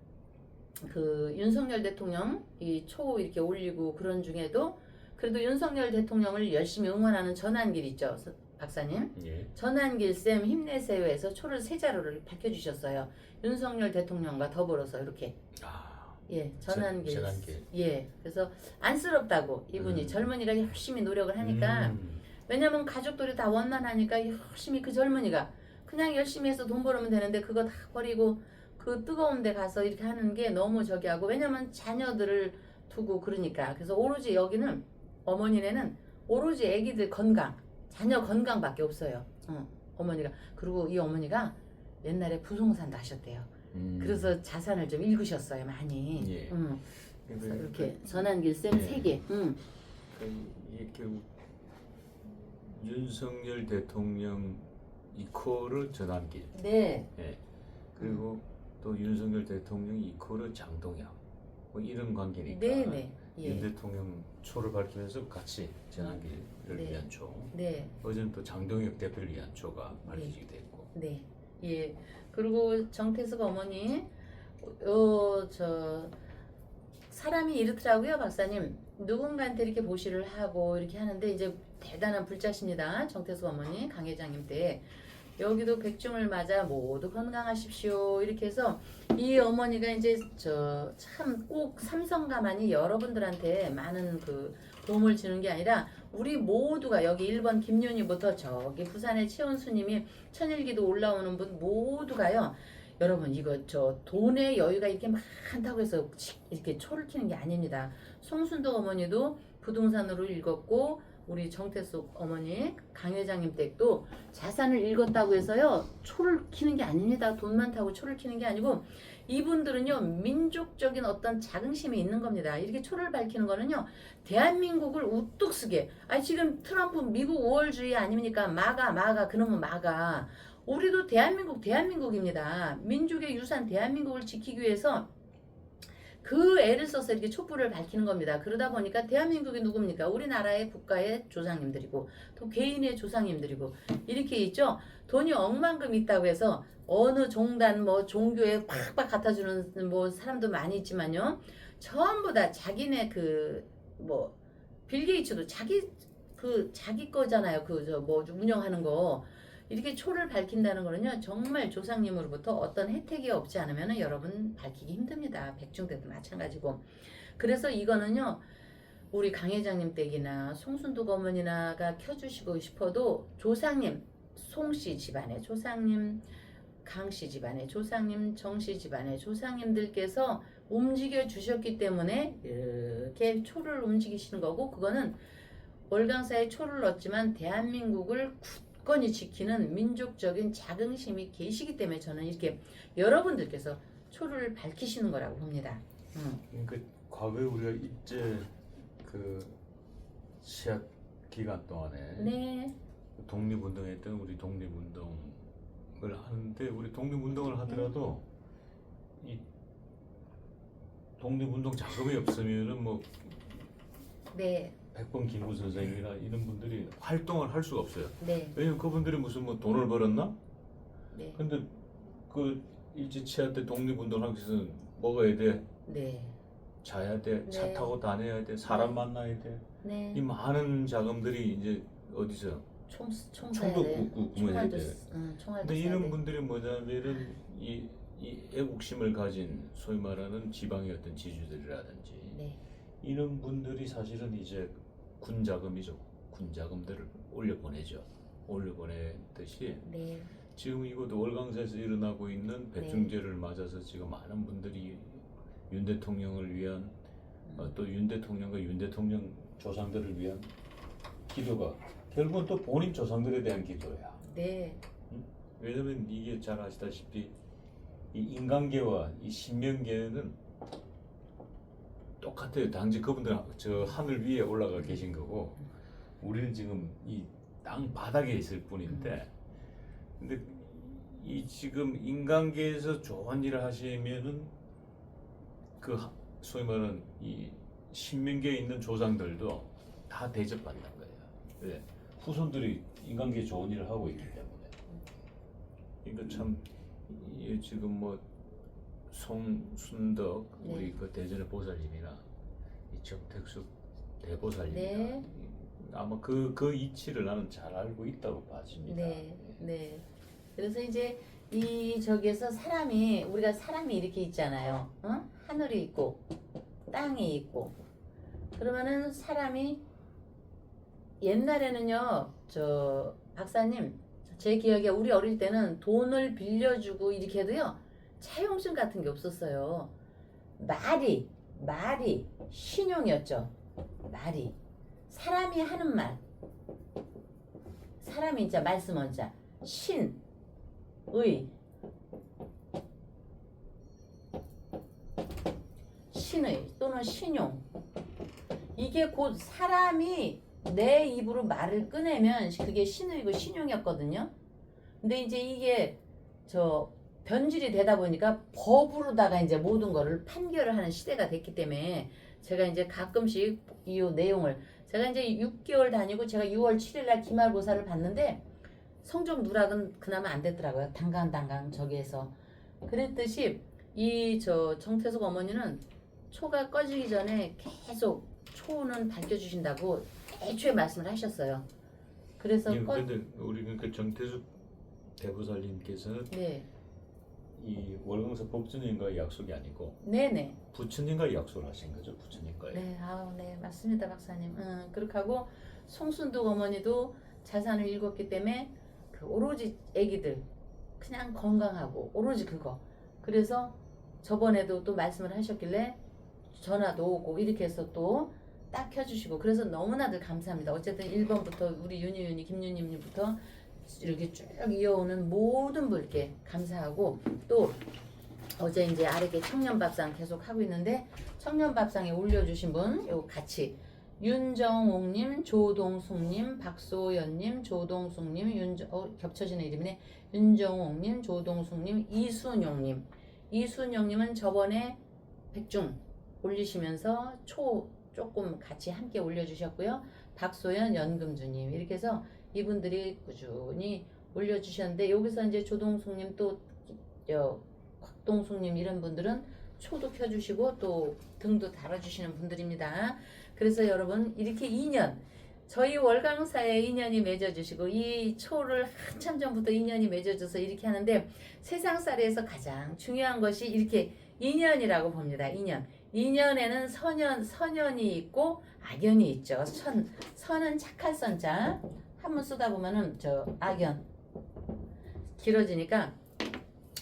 그 윤석열 대통령 이 초 이렇게 올리고 그런 중에도 그래도 윤석열 대통령을 열심히 응원하는 전환길 있죠. 박사님. 예. 전환길쌤 힘내세요에서 초를 세 자루를 밝혀주셨어요. 윤석열 대통령과 더불어서 이렇게. 아, 예, 전환길. 전환길. 예, 그래서 안쓰럽다고 이분이 젊은이가 열심히 노력을 하니까 왜냐면 가족들이 다 원만하니까 열심히 그 젊은이가 그냥 열심히 해서 돈 벌으면 되는데 그거 다 버리고 그 뜨거운 데 가서 이렇게 하는 게 너무 저기 하고 왜냐면 자녀들을 두고 그러니까 그래서 오로지 여기는 어머니네는 오로지 애기들 건강 자녀 건강밖에 없어요. 어머니가 그리고 이 어머니가 옛날에 부동산도 하셨대요. 그래서 자산을 좀 읽으셨어요 많이. 예. 그래서 이렇게 전환길 쌤 세 개. 이게 결국 윤석열 대통령 이코르 전환길. 네. 예. 그리고 또 윤석열 대통령 이코르 장동영. 뭐 이런 관계니까. 네네. 윤 예. 대통령 초를 밝히면서 같이 전환길을 네. 위한 초. 네. 어제는 또 장동혁 대표를 위한 초가 밝혀지게 됐고. 네. 예. 그리고 정태숙 어머니 저 사람이 이렇더라고요, 박사님. 누군가한테 이렇게 보시를 하고 이렇게 하는데 이제 대단한 불자십니다. 정태숙 어머니 강 회장님 때 여기도 백중을 맞아 모두 건강하십시오 이렇게 해서 이 어머니가 이제 저 참 꼭 삼성가만이 여러분들한테 많은 그 도움을 주는 게 아니라 우리 모두가 여기 1번 김윤희부터 저기 부산의 최은수님이 천일기도 올라오는 분 모두가요. 여러분 이거 저 돈의 여유가 이렇게 많다고 해서 이렇게 초를 키는 게 아닙니다. 송순도 어머니도 부동산으로 읽었고 우리 정태숙 어머니 강 회장님 댁도 자산을 읽었다고 해서요 초를 키는 게 아닙니다. 돈 많다고 초를 키는 게 아니고 이분들은요 민족적인 어떤 자긍심이 있는 겁니다. 이렇게 초를 밝히는 거는요 대한민국을 우뚝 쓰게 아니 지금 트럼프 미국 우월주의 아닙니까? 마가 그놈은 마가 우리도 대한민국입니다. 민족의 유산 대한민국을 지키기 위해서 그 애를 써서 이렇게 촛불을 밝히는 겁니다. 그러다 보니까 대한민국이 누굽니까? 우리나라의 국가의 조상님들이고 또 개인의 조상님들이고 이렇게 있죠. 돈이 억만금 있다고 해서 어느 종단 뭐 종교에 팍팍 갖다주는 뭐 사람도 많이 있지만요. 전부 다 자기네 그 뭐 빌 게이츠도 자기 거잖아요. 그 저 뭐 운영하는 거. 이렇게 초를 밝힌다는 거는요 정말 조상님으로부터 어떤 혜택이 없지 않으면 여러분 밝히기 힘듭니다. 백중 때도 마찬가지고 그래서 이거는요 우리 강 회장님 댁이나 송순도 어머니나가 켜주시고 싶어도 조상님 송씨 집안의 조상님 강씨 집안의 조상님 정씨 집안의 조상님들께서 움직여 주셨기 때문에 이렇게 초를 움직이시는 거고 그거는 월강사에 초를 넣었지만 대한민국을 굳건히 지키는 민족적인 자긍심이 계시기 때문에 저는 이렇게 여러분들께서 초를 밝히시는 거라고 봅니다. 그 과거에 우리가 일제 그 시합 기간 동안에 네. 독립운동했던 우리 독립운동을 하는데 우리 독립운동을 하더라도 이 독립운동 자금이 없으면은 뭐 네. 백범 김구 선생이나 이런 분들이 활동을 할 수가 없어요. 네. 왜냐면 그분들이 무슨 뭐 돈을 벌었나? 네. 근데 그 일제 치하 때 독립운동하기 위해서는 먹어야 돼, 네. 자야 돼, 차 네. 타고 다녀야 돼, 사람 만나야 돼. 네. 이 많은 자금들이 이제 어디서 총도 구매해야 돼. 총알도 근데 쏴야 이런 돼. 분들이 뭐냐면은 이 애국심을 가진 소위 말하는 지방의 어떤 지주들이라든지 네. 이런 분들이 사실은 이제 군 자금이죠. 군 자금들을 올려보내죠. 올려보내듯이 네. 지금 이것도 월강사에서 일어나고 있는 백중제를 맞아서 지금 많은 분들이 윤 대통령을 위한 또 윤 대통령과 윤 대통령 조상들을 위한 기도가 결국은 또 본인 조상들에 대한 기도야. 네. 왜냐면 이게 잘 아시다시피 이 인간계와 이 신명계는 똑같아요. 단지 그분들은 저 하늘 위에 올라가 계신 거고 우리는 지금 이 땅 바닥에 있을 뿐인데 근데 이 지금 인간계에서 좋은 일을 하시면은 그 소위 말하는 이 신명계에 있는 조상들도 다 대접받는 거예요. 왜? 후손들이 인간계에 좋은 일을 하고 있기 때문에. 그러니까 참 이 지금 뭐 송순덕 우리 그 대전의 보살님이나 이 정택숙 대보살님이나 네. 아마 그 이치를 나는 잘 알고 있다고 봐집니다. 네, 네. 그래서 이제 이 저기에서 우리가 사람이 이렇게 있잖아요. 어? 하늘이 있고 땅이 있고. 그러면은 사람이 옛날에는요, 저 박사님, 제 기억에 우리 어릴 때는 돈을 빌려주고 이렇게 해도요, 차용증 같은 게 없었어요. 말이 신용이었죠. 말이 사람이 하는 말, 사람이 이제 말씀은 자 신의 신의 또는 신용, 이게 곧 사람이 내 입으로 말을 꺼내면 그게 신의고 신용이었거든요. 근데 이제 이게 저 변질이 되다 보니까 법으로다가 이제 모든 거를 판결을 하는 시대가 됐기 때문에 제가 이제 가끔씩 이 내용을 제가 이제 6개월 다니고 제가 6월 7일 날 기말고사를 봤는데 성적 누락은 그나마 안 됐더라고요. 당강 저기에서. 그랬듯이 이 저 정태숙 어머니는 초가 꺼지기 전에 계속 초는 밝혀주신다고 애초에 말씀을 하셨어요. 그래서 예, 근데 우리 그러니까 정태숙 대보살님께서는 네, 이 월광사 법주님과의 약속이 아니고 네네. 부처님과의 약속을 하신 거죠. 부처님과의. 네, 네, 맞습니다, 박사님. 그렇게 하고 송순득 어머니도 자산을 읽었기 때문에 그 오로지 애기들 그냥 건강하고 오로지 그거. 그래서 저번에도 또 말씀을 하셨길래 전화도 오고 이렇게 해서 또 딱 켜주시고 그래서 너무나들 감사합니다. 어쨌든 1번부터 우리 윤희윤이 김윤희님부터 이렇게 쭉 이어오는 모든 분께 감사하고 또 어제 이제 아래게 청년밥상 계속 하고 있는데 청년밥상에 올려주신 분 요 같이 윤정옥님, 조동숙님, 박소연님, 조동숙님, 겹쳐지는 이름이네. 윤정옥님, 조동숙님, 이순용님은 저번에 백중 올리시면서 초 조금 같이 함께 올려주셨고요. 박소연, 연금주님 이렇게 해서 이분들이 꾸준히 올려주셨는데 여기서 이제 조동숙님 또 곽동숙님 이런 분들은 초도 켜주시고 또 등도 달아주시는 분들입니다. 그래서 여러분 이렇게 인연 저희 월광사에 인연이 맺어주시고 이 초를 한참 전부터 인연이 맺어져서 이렇게 하는데 세상살이에서 가장 중요한 것이 이렇게 인연이라고 봅니다. 인연에는 선연이 있고 악연이 있죠. 선은 착할 선자 한번 쓰다 보면은 저 악연 길어지니까.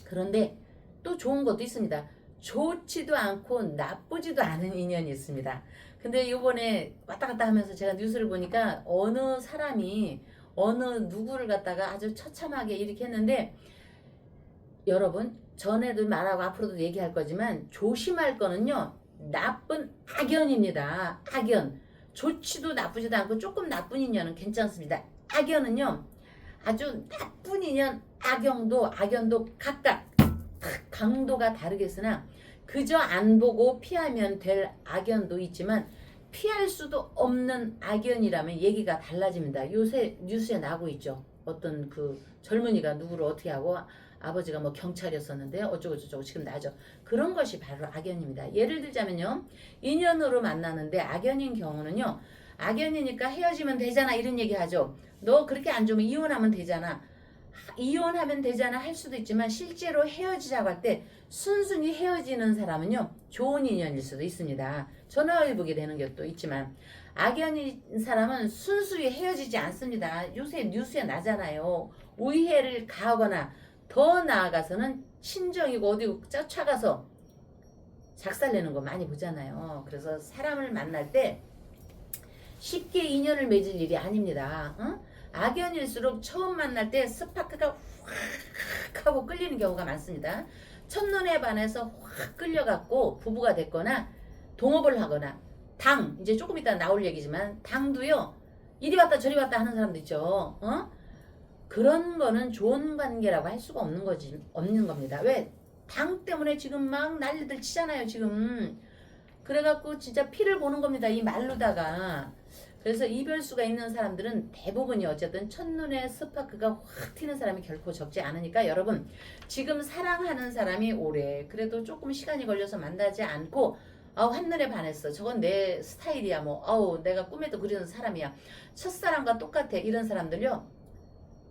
그런데 또 좋은 것도 있습니다. 좋지도 않고 나쁘지도 않은 인연이 있습니다. 근데 요번에 왔다 갔다 하면서 제가 뉴스를 보니까 어느 사람이 어느 누구를 갖다가 아주 처참하게 이렇게 했는데 여러분 전에도 말하고 앞으로도 얘기할 거지만 조심할 거는요. 나쁜 악연입니다. 악연. 좋지도 나쁘지도 않고 조금 나쁜 인연은 괜찮습니다. 악연은요. 아주 나쁜 인연, 악연도 각각 강도가 다르겠으나 그저 안 보고 피하면 될 악연도 있지만 피할 수도 없는 악연이라면 얘기가 달라집니다. 요새 뉴스에 나오고 있죠. 어떤 그 젊은이가 누구를 어떻게 하고 아버지가 뭐 경찰이었었는데 어쩌고 저쩌고 지금 나죠. 그런 것이 바로 악연입니다. 예를 들자면요. 인연으로 만나는데 악연인 경우는요. 악연이니까 헤어지면 되잖아 이런 얘기 하죠. 너 그렇게 안 좋으면 이혼하면 되잖아. 이혼하면 되잖아 할 수도 있지만 실제로 헤어지자고 할 때 순순히 헤어지는 사람은요. 좋은 인연일 수도 있습니다. 전화를 보게 되는 것도 있지만 악연인 사람은 순수히 헤어지지 않습니다. 요새 뉴스에 나잖아요. 오해를 가하거나 더 나아가서는 친정이고 어디고 쫓아가서 작살내는 거 많이 보잖아요. 그래서 사람을 만날 때 쉽게 인연을 맺을 일이 아닙니다. 악연일수록 처음 만날 때 스파크가 확 하고 끌리는 경우가 많습니다. 첫눈에 반해서 확 끌려갖고 부부가 됐거나 동업을 하거나 이제 조금 이따 나올 얘기지만 당도요. 이리 왔다 저리 왔다 하는 사람도 있죠. 그런 거는 좋은 관계라고 할 수가 없는 겁니다. 왜? 당 때문에 지금 막 난리들 치잖아요, 지금. 그래갖고 진짜 피를 보는 겁니다, 이 말로다가. 그래서 이별수가 있는 사람들은 대부분이 어쨌든 첫눈에 스파크가 확 튀는 사람이 결코 적지 않으니까 여러분 지금 사랑하는 사람이 오래 그래도 조금 시간이 걸려서 만나지 않고 아우 한눈에 반했어. 저건 내 스타일이야. 뭐 아우 내가 꿈에도 그리는 사람이야. 첫사랑과 똑같아. 이런 사람들요.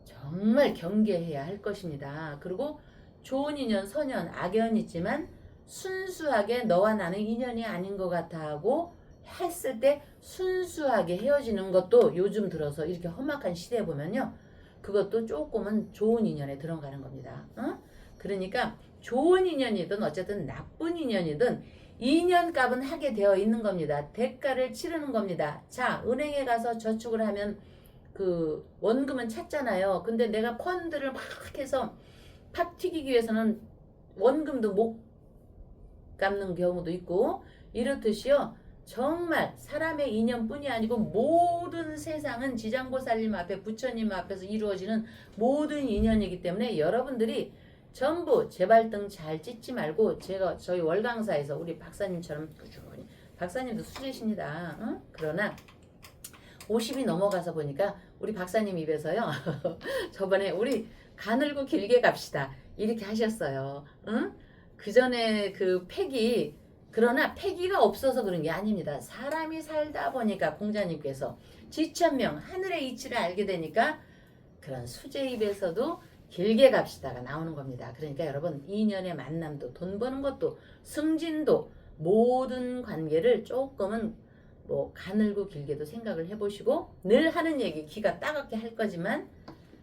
정말 경계해야 할 것입니다. 그리고 좋은 인연, 선연, 악연 있지만 순수하게 너와 나는 인연이 아닌 것 같아 하고 했을 때 순수하게 헤어지는 것도 요즘 들어서 이렇게 험악한 시대에 보면요. 그것도 조금은 좋은 인연에 들어가는 겁니다. 그러니까 좋은 인연이든 어쨌든 나쁜 인연이든 인연값은 하게 되어 있는 겁니다. 대가를 치르는 겁니다. 자, 은행에 가서 저축을 하면 그 원금은 찾잖아요. 근데 내가 펀드를 막 해서 팍 튀기기 위해서는 원금도 못 갚는 경우도 있고 이렇듯이요. 정말 사람의 인연뿐이 아니고 모든 세상은 지장보살님 앞에 부처님 앞에서 이루어지는 모든 인연이기 때문에 여러분들이 전부 제발등 잘 찢지 말고 제가 저희 월강사에서 우리 박사님처럼 꾸준히 박사님도 수제십니다. 그러나 50이 넘어가서 보니까 우리 박사님 입에서요. 저번에 우리 가늘고 길게 갑시다. 이렇게 하셨어요. 그 전에 그 패기 그러나 패기가 없어서 그런 게 아닙니다. 사람이 살다 보니까 공자님께서 지천명 하늘의 이치를 알게 되니까 그런 수제 입에서도 길게 갑시다가 나오는 겁니다. 그러니까 여러분 인연의 만남도 돈 버는 것도 승진도 모든 관계를 조금은 뭐 가늘고 길게도 생각을 해보시고 늘 하는 얘기 기가 따갑게 할 거지만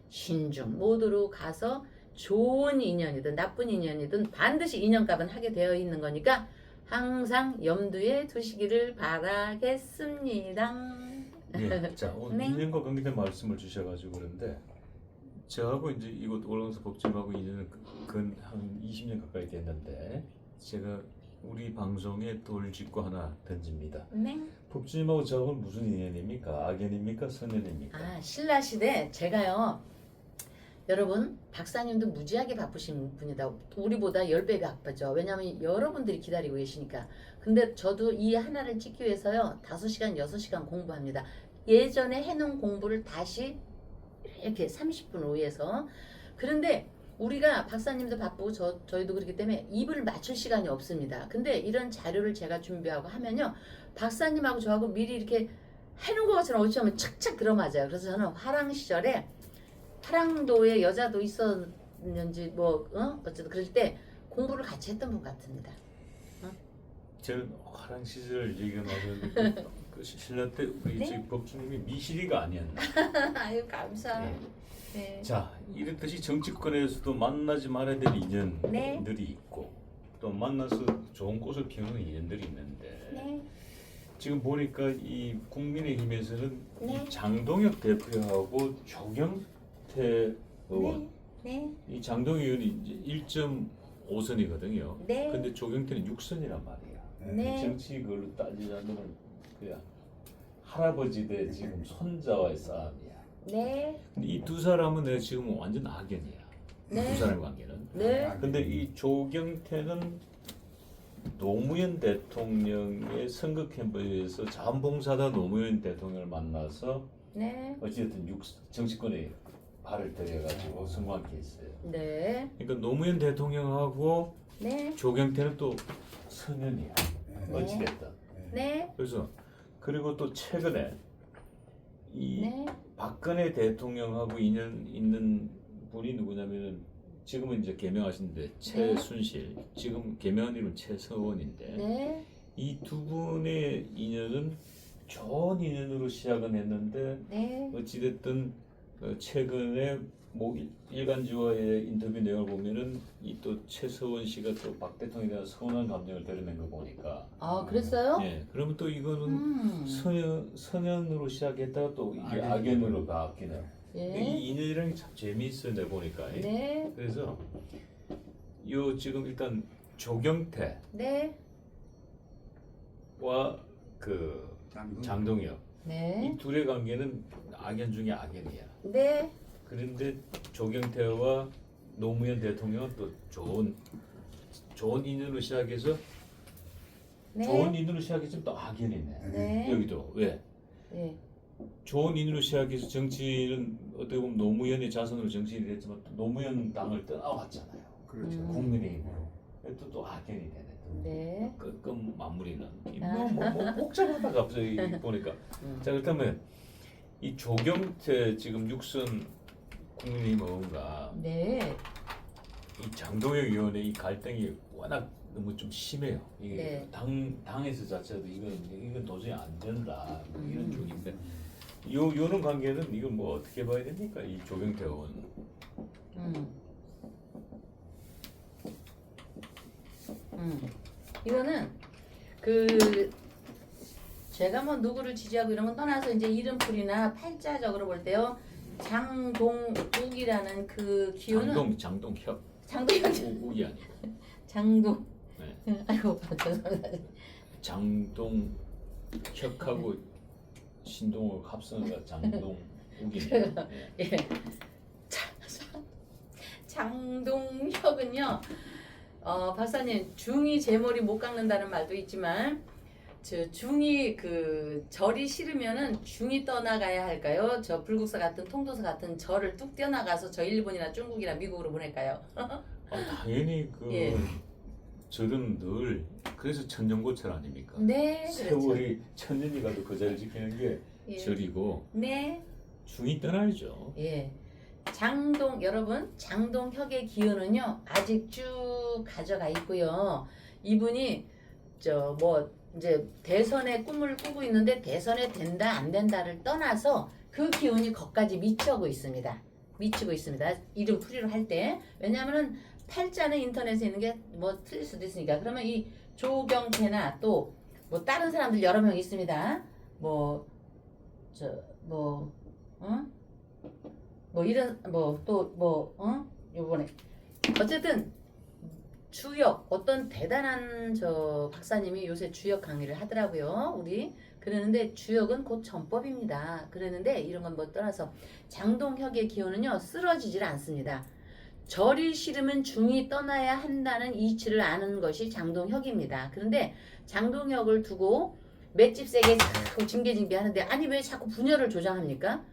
신중 모두로 가서 좋은 인연이든 나쁜 인연이든 반드시 인연값은 하게 되어 있는 거니까 항상 염두에 두시기를 바라겠습니다. 네, 자 오늘 네. 인연과 관계된 말씀을 주셔가지고 그런데 저하고 이제 이곳 월강사 법집하고 인연은 근 한 20년 가까이 됐는데 제가 우리 방송에 돌 짚고 하나 던집니다. 네. 법집하고 저하고는 무슨 인연입니까? 악연입니까? 선연입니까? 아 신라시대 제가요. 여러분 박사님도 무지하게 바쁘신 분이다. 우리보다 10배가 바쁘죠. 왜냐하면 여러분들이 기다리고 계시니까. 근데 저도 이 하나를 찍기 위해서요. 5시간 6시간 공부합니다. 예전에 해놓은 공부를 다시 이렇게 30분 후에서. 그런데 우리가 박사님도 바쁘고 저희도 그렇기 때문에 입을 맞출 시간이 없습니다. 근데 이런 자료를 제가 준비하고 하면요. 박사님하고 저하고 미리 이렇게 해놓은 것처럼 어쩌면 착착 들어맞아요. 그래서 저는 화랑 시절에 화랑도에 여자도 있었는지 뭐 어쨌든 그럴 때 공부를 같이 했던 분 같습니다. 저는 화랑 시절 얘기가 나서 그 신라 때 우리 네? 저희 법주님이 미실이가 아니었나. 아유 감사. 네. 네. 자 이렇듯이 정치권에서도 만나지 말아야 될 인연들이 네. 있고 또 만나서 좋은 꽃을 피우는 인연들이 있는데 네. 지금 보니까 이 국민의힘에서는 네. 이 장동혁 대표하고 조경태 의원 네. 이 장동혁 의원이 이제 1.5선이거든요. 네. 근데 조경태는 6선이란 말이야. 네. 정치 그걸로 따지자면 그냥 할아버지 대 지금 손자와의 싸움이야. 네. 근데 이 두 사람은 내가 지금 완전 악연이야. 네. 두 사람의 관계는. 네. 근데 이 조경태는 노무현 대통령의 선거 캠프에서 자원봉사다 노무현 대통령을 만나서 네. 어찌됐든 정치권에 발을 들여가지고 성공한 케이스예요. 네. 그러니까 노무현 대통령하고 네. 조경태는 또 선연이야. 네. 어찌됐든. 네. 그래서 그리고 또 최근에 이 네. 박근혜 대통령하고 인연 있는 분이 누구냐면은 지금은 이제 개명하신데 최순실, 지금 개명한 이름은 최서원인데 네. 이 두 분의 인연은 좋은 인연으로 시작은 했는데 네. 어찌됐든 최근에 뭐 일간지와의 인터뷰 내용을 보면은 이 또 최서원 씨가 또 박 대통령에 대한 서운한 감정을 드러낸 거 보니까 아 그랬어요? 예 그러면 또 이거는 선연으로 시작했다가 또 이게 악연으로 바뀌는 예. 이 인연이라는 게 참 재미있어요 내가 보니까 네. 그래서 요 지금 일단 조경태와 네. 그 장동혁 네. 이 둘의 관계는 악연 중에 악연이야. 네. 그런데 조경태와 노무현 대통령은 또 좋은 인연으로 시작해서 네. 좋은 인연으로 시작했지만 또 악연이네. 네. 여기도 왜? 네. 좋은 인연으로 시작해서 정치는 어떻게 보면 노무현의 자손으로 정치인이 됐지만 또 노무현 당을 떠나왔잖아요. 그렇죠. 음. 국민의힘으로. 또 악연이 되네. 또 네. 끝 마무리는 뭐 복잡하다 갑자기 보니까. 자 그렇다면 이 조경태 지금 육선 국민의원과 네. 이 장동혁 의원의 이 갈등이 워낙 너무 좀 심해요. 이게 네. 당에서 자체도 이건 도저히 안 된다 뭐 이런 쪽인데 요런 관계는 이거 뭐 어떻게 봐야 됩니까? 이 조경태 의원. 이거는 제가 뭐 누구를 지지하고 이런 건 떠나서 이제 이름풀이나 팔자적으로 볼 때요. 장동욱이라는 그 기호는 장동혁 장동혁 우이 아니고 장동 네. 아이고 죄송합니다. 장동혁하고 신동욱 합성해서 장동욱이네. 예. 장동혁은요. 박사님 중이 제 머리 못 깎는다는 말도 있지만 저 중이 절이 싫으면은 중이 떠나가야 할까요? 저 불국사 같은 통도사 같은 절을 뚝 뛰어나가서 저 일본이나 중국이나 미국으로 보낼까요? 당연히 예. 절은 늘 그래서 천년고철 아닙니까? 네, 세월이 천년이 가도 그 자리를 지키는 게 예. 절이고 네, 중이 떠나야죠. 예. 여러분 장동혁의 기운은요 아직 쭉 가져가 있고요. 이분이 이제 대선의 꿈을 꾸고 있는데 대선에 된다 안 된다를 떠나서 그 기운이 거기까지 미치고 있습니다. 이름 풀이로 할 때. 왜냐하면은 팔자는 인터넷에 있는 게 뭐 틀릴 수도 있으니까. 그러면 이 조경태나 또 뭐 다른 사람들 여러 명 있습니다. 요번에 어쨌든 주역 어떤 대단한 박사님이 요새 주역 강의를 하더라고요. 그러는데 주역은 곧 전법입니다. 그러는데 이런 건 뭐 떠나서 장동혁의 기호는요 쓰러지질 않습니다. 절이 싫으면 중이 떠나야 한다는 이치를 아는 것이 장동혁입니다. 그런데 장동혁을 두고 맷집 세게 자꾸 징계징계 하는데 아니 왜 자꾸 분열을 조장합니까?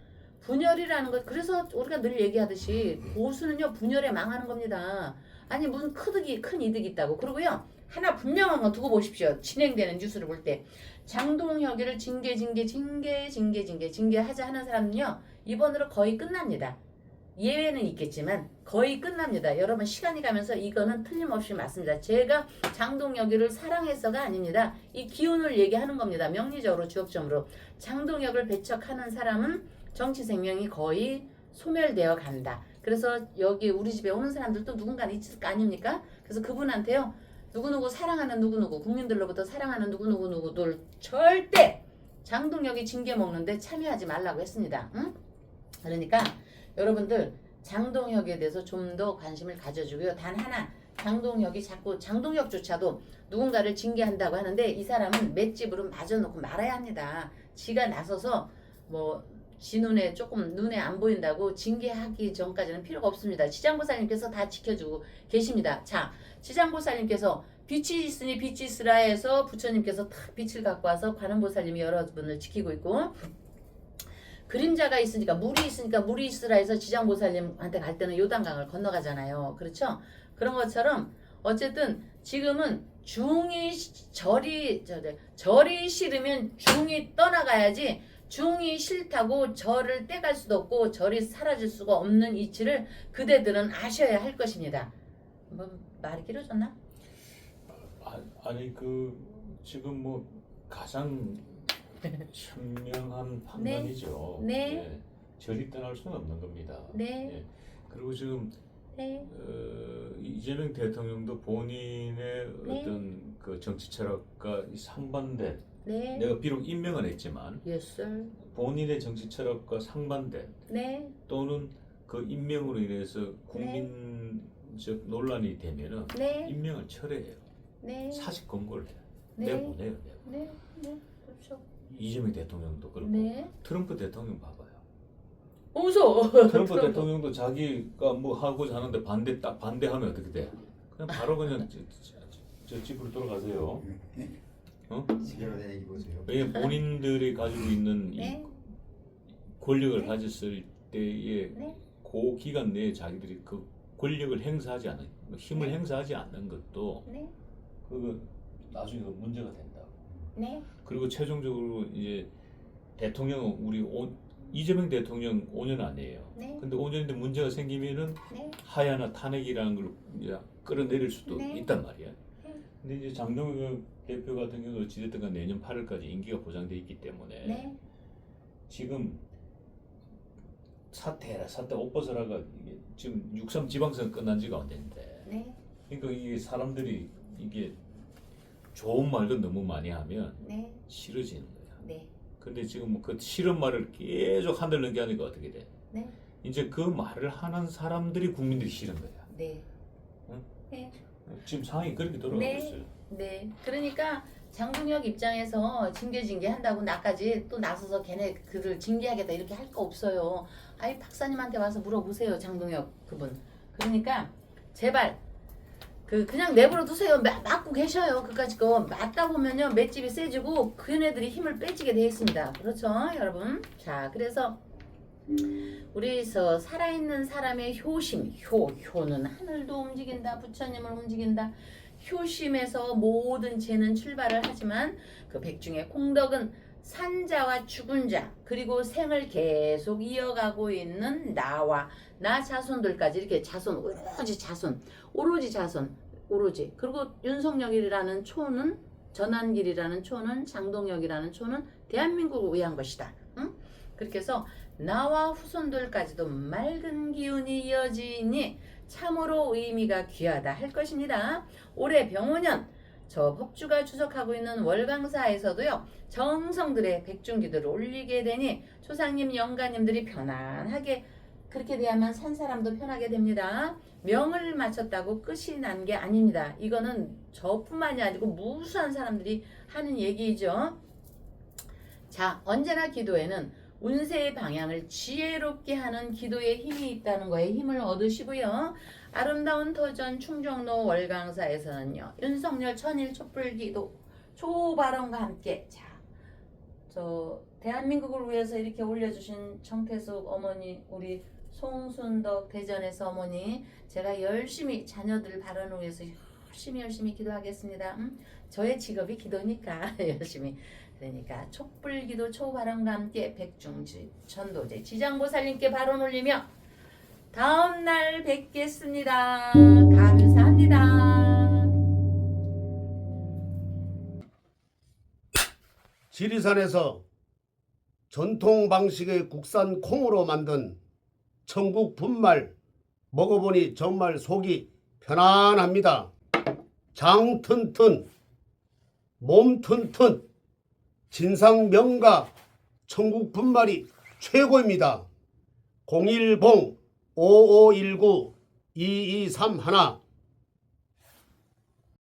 분열이라는 것 그래서 우리가 늘 얘기하듯이 보수는요 분열에 망하는 겁니다. 아니 무슨 큰 이득이 있다고. 그리고요 하나 분명한 건 두고 보십시오. 진행되는 뉴스를 볼 때 장동혁이를 징계하자 하는 사람은요 이번으로 거의 끝납니다. 예외는 있겠지만 거의 끝납니다. 여러분 시간이 가면서 이거는 틀림없이 맞습니다. 제가 장동혁이를 사랑해서가 아닙니다. 이 기운을 얘기하는 겁니다. 명리적으로 주역점으로 장동혁을 배척하는 사람은 정치 생명이 거의 소멸되어 간다. 그래서 여기 우리 집에 오는 사람들도 누군가는 있을 거 아닙니까? 그래서 그분한테요. 누구누구 사랑하는 누구누구 국민들로부터 사랑하는 누구누구들 절대 장동혁이 징계 먹는데 참여하지 말라고 했습니다. 응? 그러니까 여러분들 장동혁에 대해서 좀 더 관심을 가져주고요. 단 하나 장동혁조차도 누군가를 징계한다고 하는데 이 사람은 맷집으로 맞아놓고 말아야 합니다. 지가 나서서 지 눈에 조금 눈에 안 보인다고 징계하기 전까지는 필요가 없습니다. 지장보살님께서 다 지켜주고 계십니다. 자, 지장보살님께서 빛이 있으니 빛이 있으라 해서 부처님께서 탁 빛을 갖고 와서 관음보살님이 여러분을 지키고 있고 그림자가 있으니까 물이 있으라 해서 지장보살님한테 갈 때는 요단강을 건너가잖아요. 그렇죠? 그런 것처럼 어쨌든 지금은 절이 싫으면 중이 떠나가야지 중이 싫다고 절을 떼갈 수도 없고 절이 사라질 수가 없는 이치를 그대들은 아셔야 할 것입니다. 말이 길어졌나? 아니 지금 가장 현명한 판단이죠. 네. 절이 떠날 수는 없는 겁니다. 네. 예. 그리고 지금 네. 이재명 대통령도 본인의 네. 어떤 그 정치 철학과 상반된 네. 내가 비록 임명은 했지만 Yes, sir. 본인의 정치 철학과 상반된 네. 또는 그 임명으로 인해서 국민적 논란이 되면은 네. 임명을 철회해요. 네. 사직 권고를 해요. 네. 내보내요. 네. 네. 그렇죠. 이재명 대통령도 그렇고 네. 트럼프 대통령 봐봐요. 무서워. 트럼프 대통령도 자기가 뭐 하고자 하는데 반대하면 어떻게 돼? 그냥 바로 그냥 저 집으로 돌아가세요. 지겨운 얘기 보세요. 왜 본인들이 가지고 있는 네. 이 권력을 네. 가졌을 때의 네. 그 기간 내에 자기들이 그 권력을 행사하지 않는 힘을 네. 행사하지 않는 것도 네. 그거 나중에 문제가 된다고. 네. 그리고 최종적으로 이제 대통령 이재명 대통령 5년 아니에요. 네. 근데 5년인데 문제가 생기면은 네. 하야나 탄핵이라는 걸 이제 끌어내릴 수도 네. 있단 말이야. 네. 근데 이제 장동혁 대표 같은 경우도 어찌됐든 간 내년 8월까지 임기가 보장돼 있기 때문에 네. 지금 사퇴 옷벗어라가 이게 지금 6.3 지방선 끝난 지가 안 됐는데 네. 그러니까 이게 사람들이 이게 좋은 말도 너무 많이 하면 네. 싫어지는 거야. 네. 근데 지금 뭐 그 싫은 말을 계속 한들 넘기하니까 어떻게 돼? 네. 이제 그 말을 하는 사람들이 국민들이 싫은 거야. 네. 응? 네. 지금 상황이 그렇게 돌아가고 네. 있어요. 네. 그러니까 장동혁 입장에서 징계 한다고 나까지 또 나서서 걔네 그를 징계하겠다 이렇게 할 거 없어요. 아이 박사님한테 와서 물어보세요. 장동혁 그분. 그러니까 제발 그냥 내버려 두세요. 맞고 계셔요. 그까짓 거 맞다 보면요 맷집이 세지고 그네들이 힘을 빼지게 돼 있습니다. 그렇죠, 여러분? 자, 그래서 우리서 살아있는 사람의 효심, 효는 하늘도 움직인다, 부처님을 움직인다. 효심에서 모든 죄는 출발을 하지만 그 백중의 공덕은 산자와 죽은 자 그리고 생을 계속 이어가고 있는 나와 나 자손들까지 이렇게 오로지 자손 그리고 윤석열이라는 초는 전환길이라는 초는 장동혁이라는 초는 대한민국을 위한 것이다. 응? 그렇게 해서 나와 후손들까지도 맑은 기운이 이어지니 참으로 의미가 귀하다 할 것입니다. 올해 병오년 저 법주가 주석하고 있는 월강사에서도요 정성들의 백중기도를 올리게 되니 조상님 영가님들이 편안하게 그렇게 돼야만 산 사람도 편하게 됩니다. 명을 맞췄다고 끝이 난 게 아닙니다. 이거는 저뿐만이 아니고 무수한 사람들이 하는 얘기죠. 자, 언제나 기도에는 운세의 방향을 지혜롭게 하는 기도의 힘이 있다는 거에 힘을 얻으시고요. 아름다운 터전 충정로 월강사에서는요. 윤석열 천일 촛불기도 초발언과 함께 저 대한민국을 위해서 이렇게 올려주신 정태숙 어머니 우리 송순덕 대전에서 어머니 제가 열심히 자녀들 발언을 위해서 열심히 기도하겠습니다. 저의 직업이 기도니까 열심히 그러니까 촛불기도 초발언과 함께 백중지 전도제 지장보살님께 발언 올리며 다음날 뵙겠습니다. 감사합니다. 지리산에서 전통 방식의 국산 콩으로 만든 천국 분말 먹어보니 정말 속이 편안합니다. 장 튼튼, 몸 튼튼, 진상 명가 천국 분말이 최고입니다. 010-5519-2231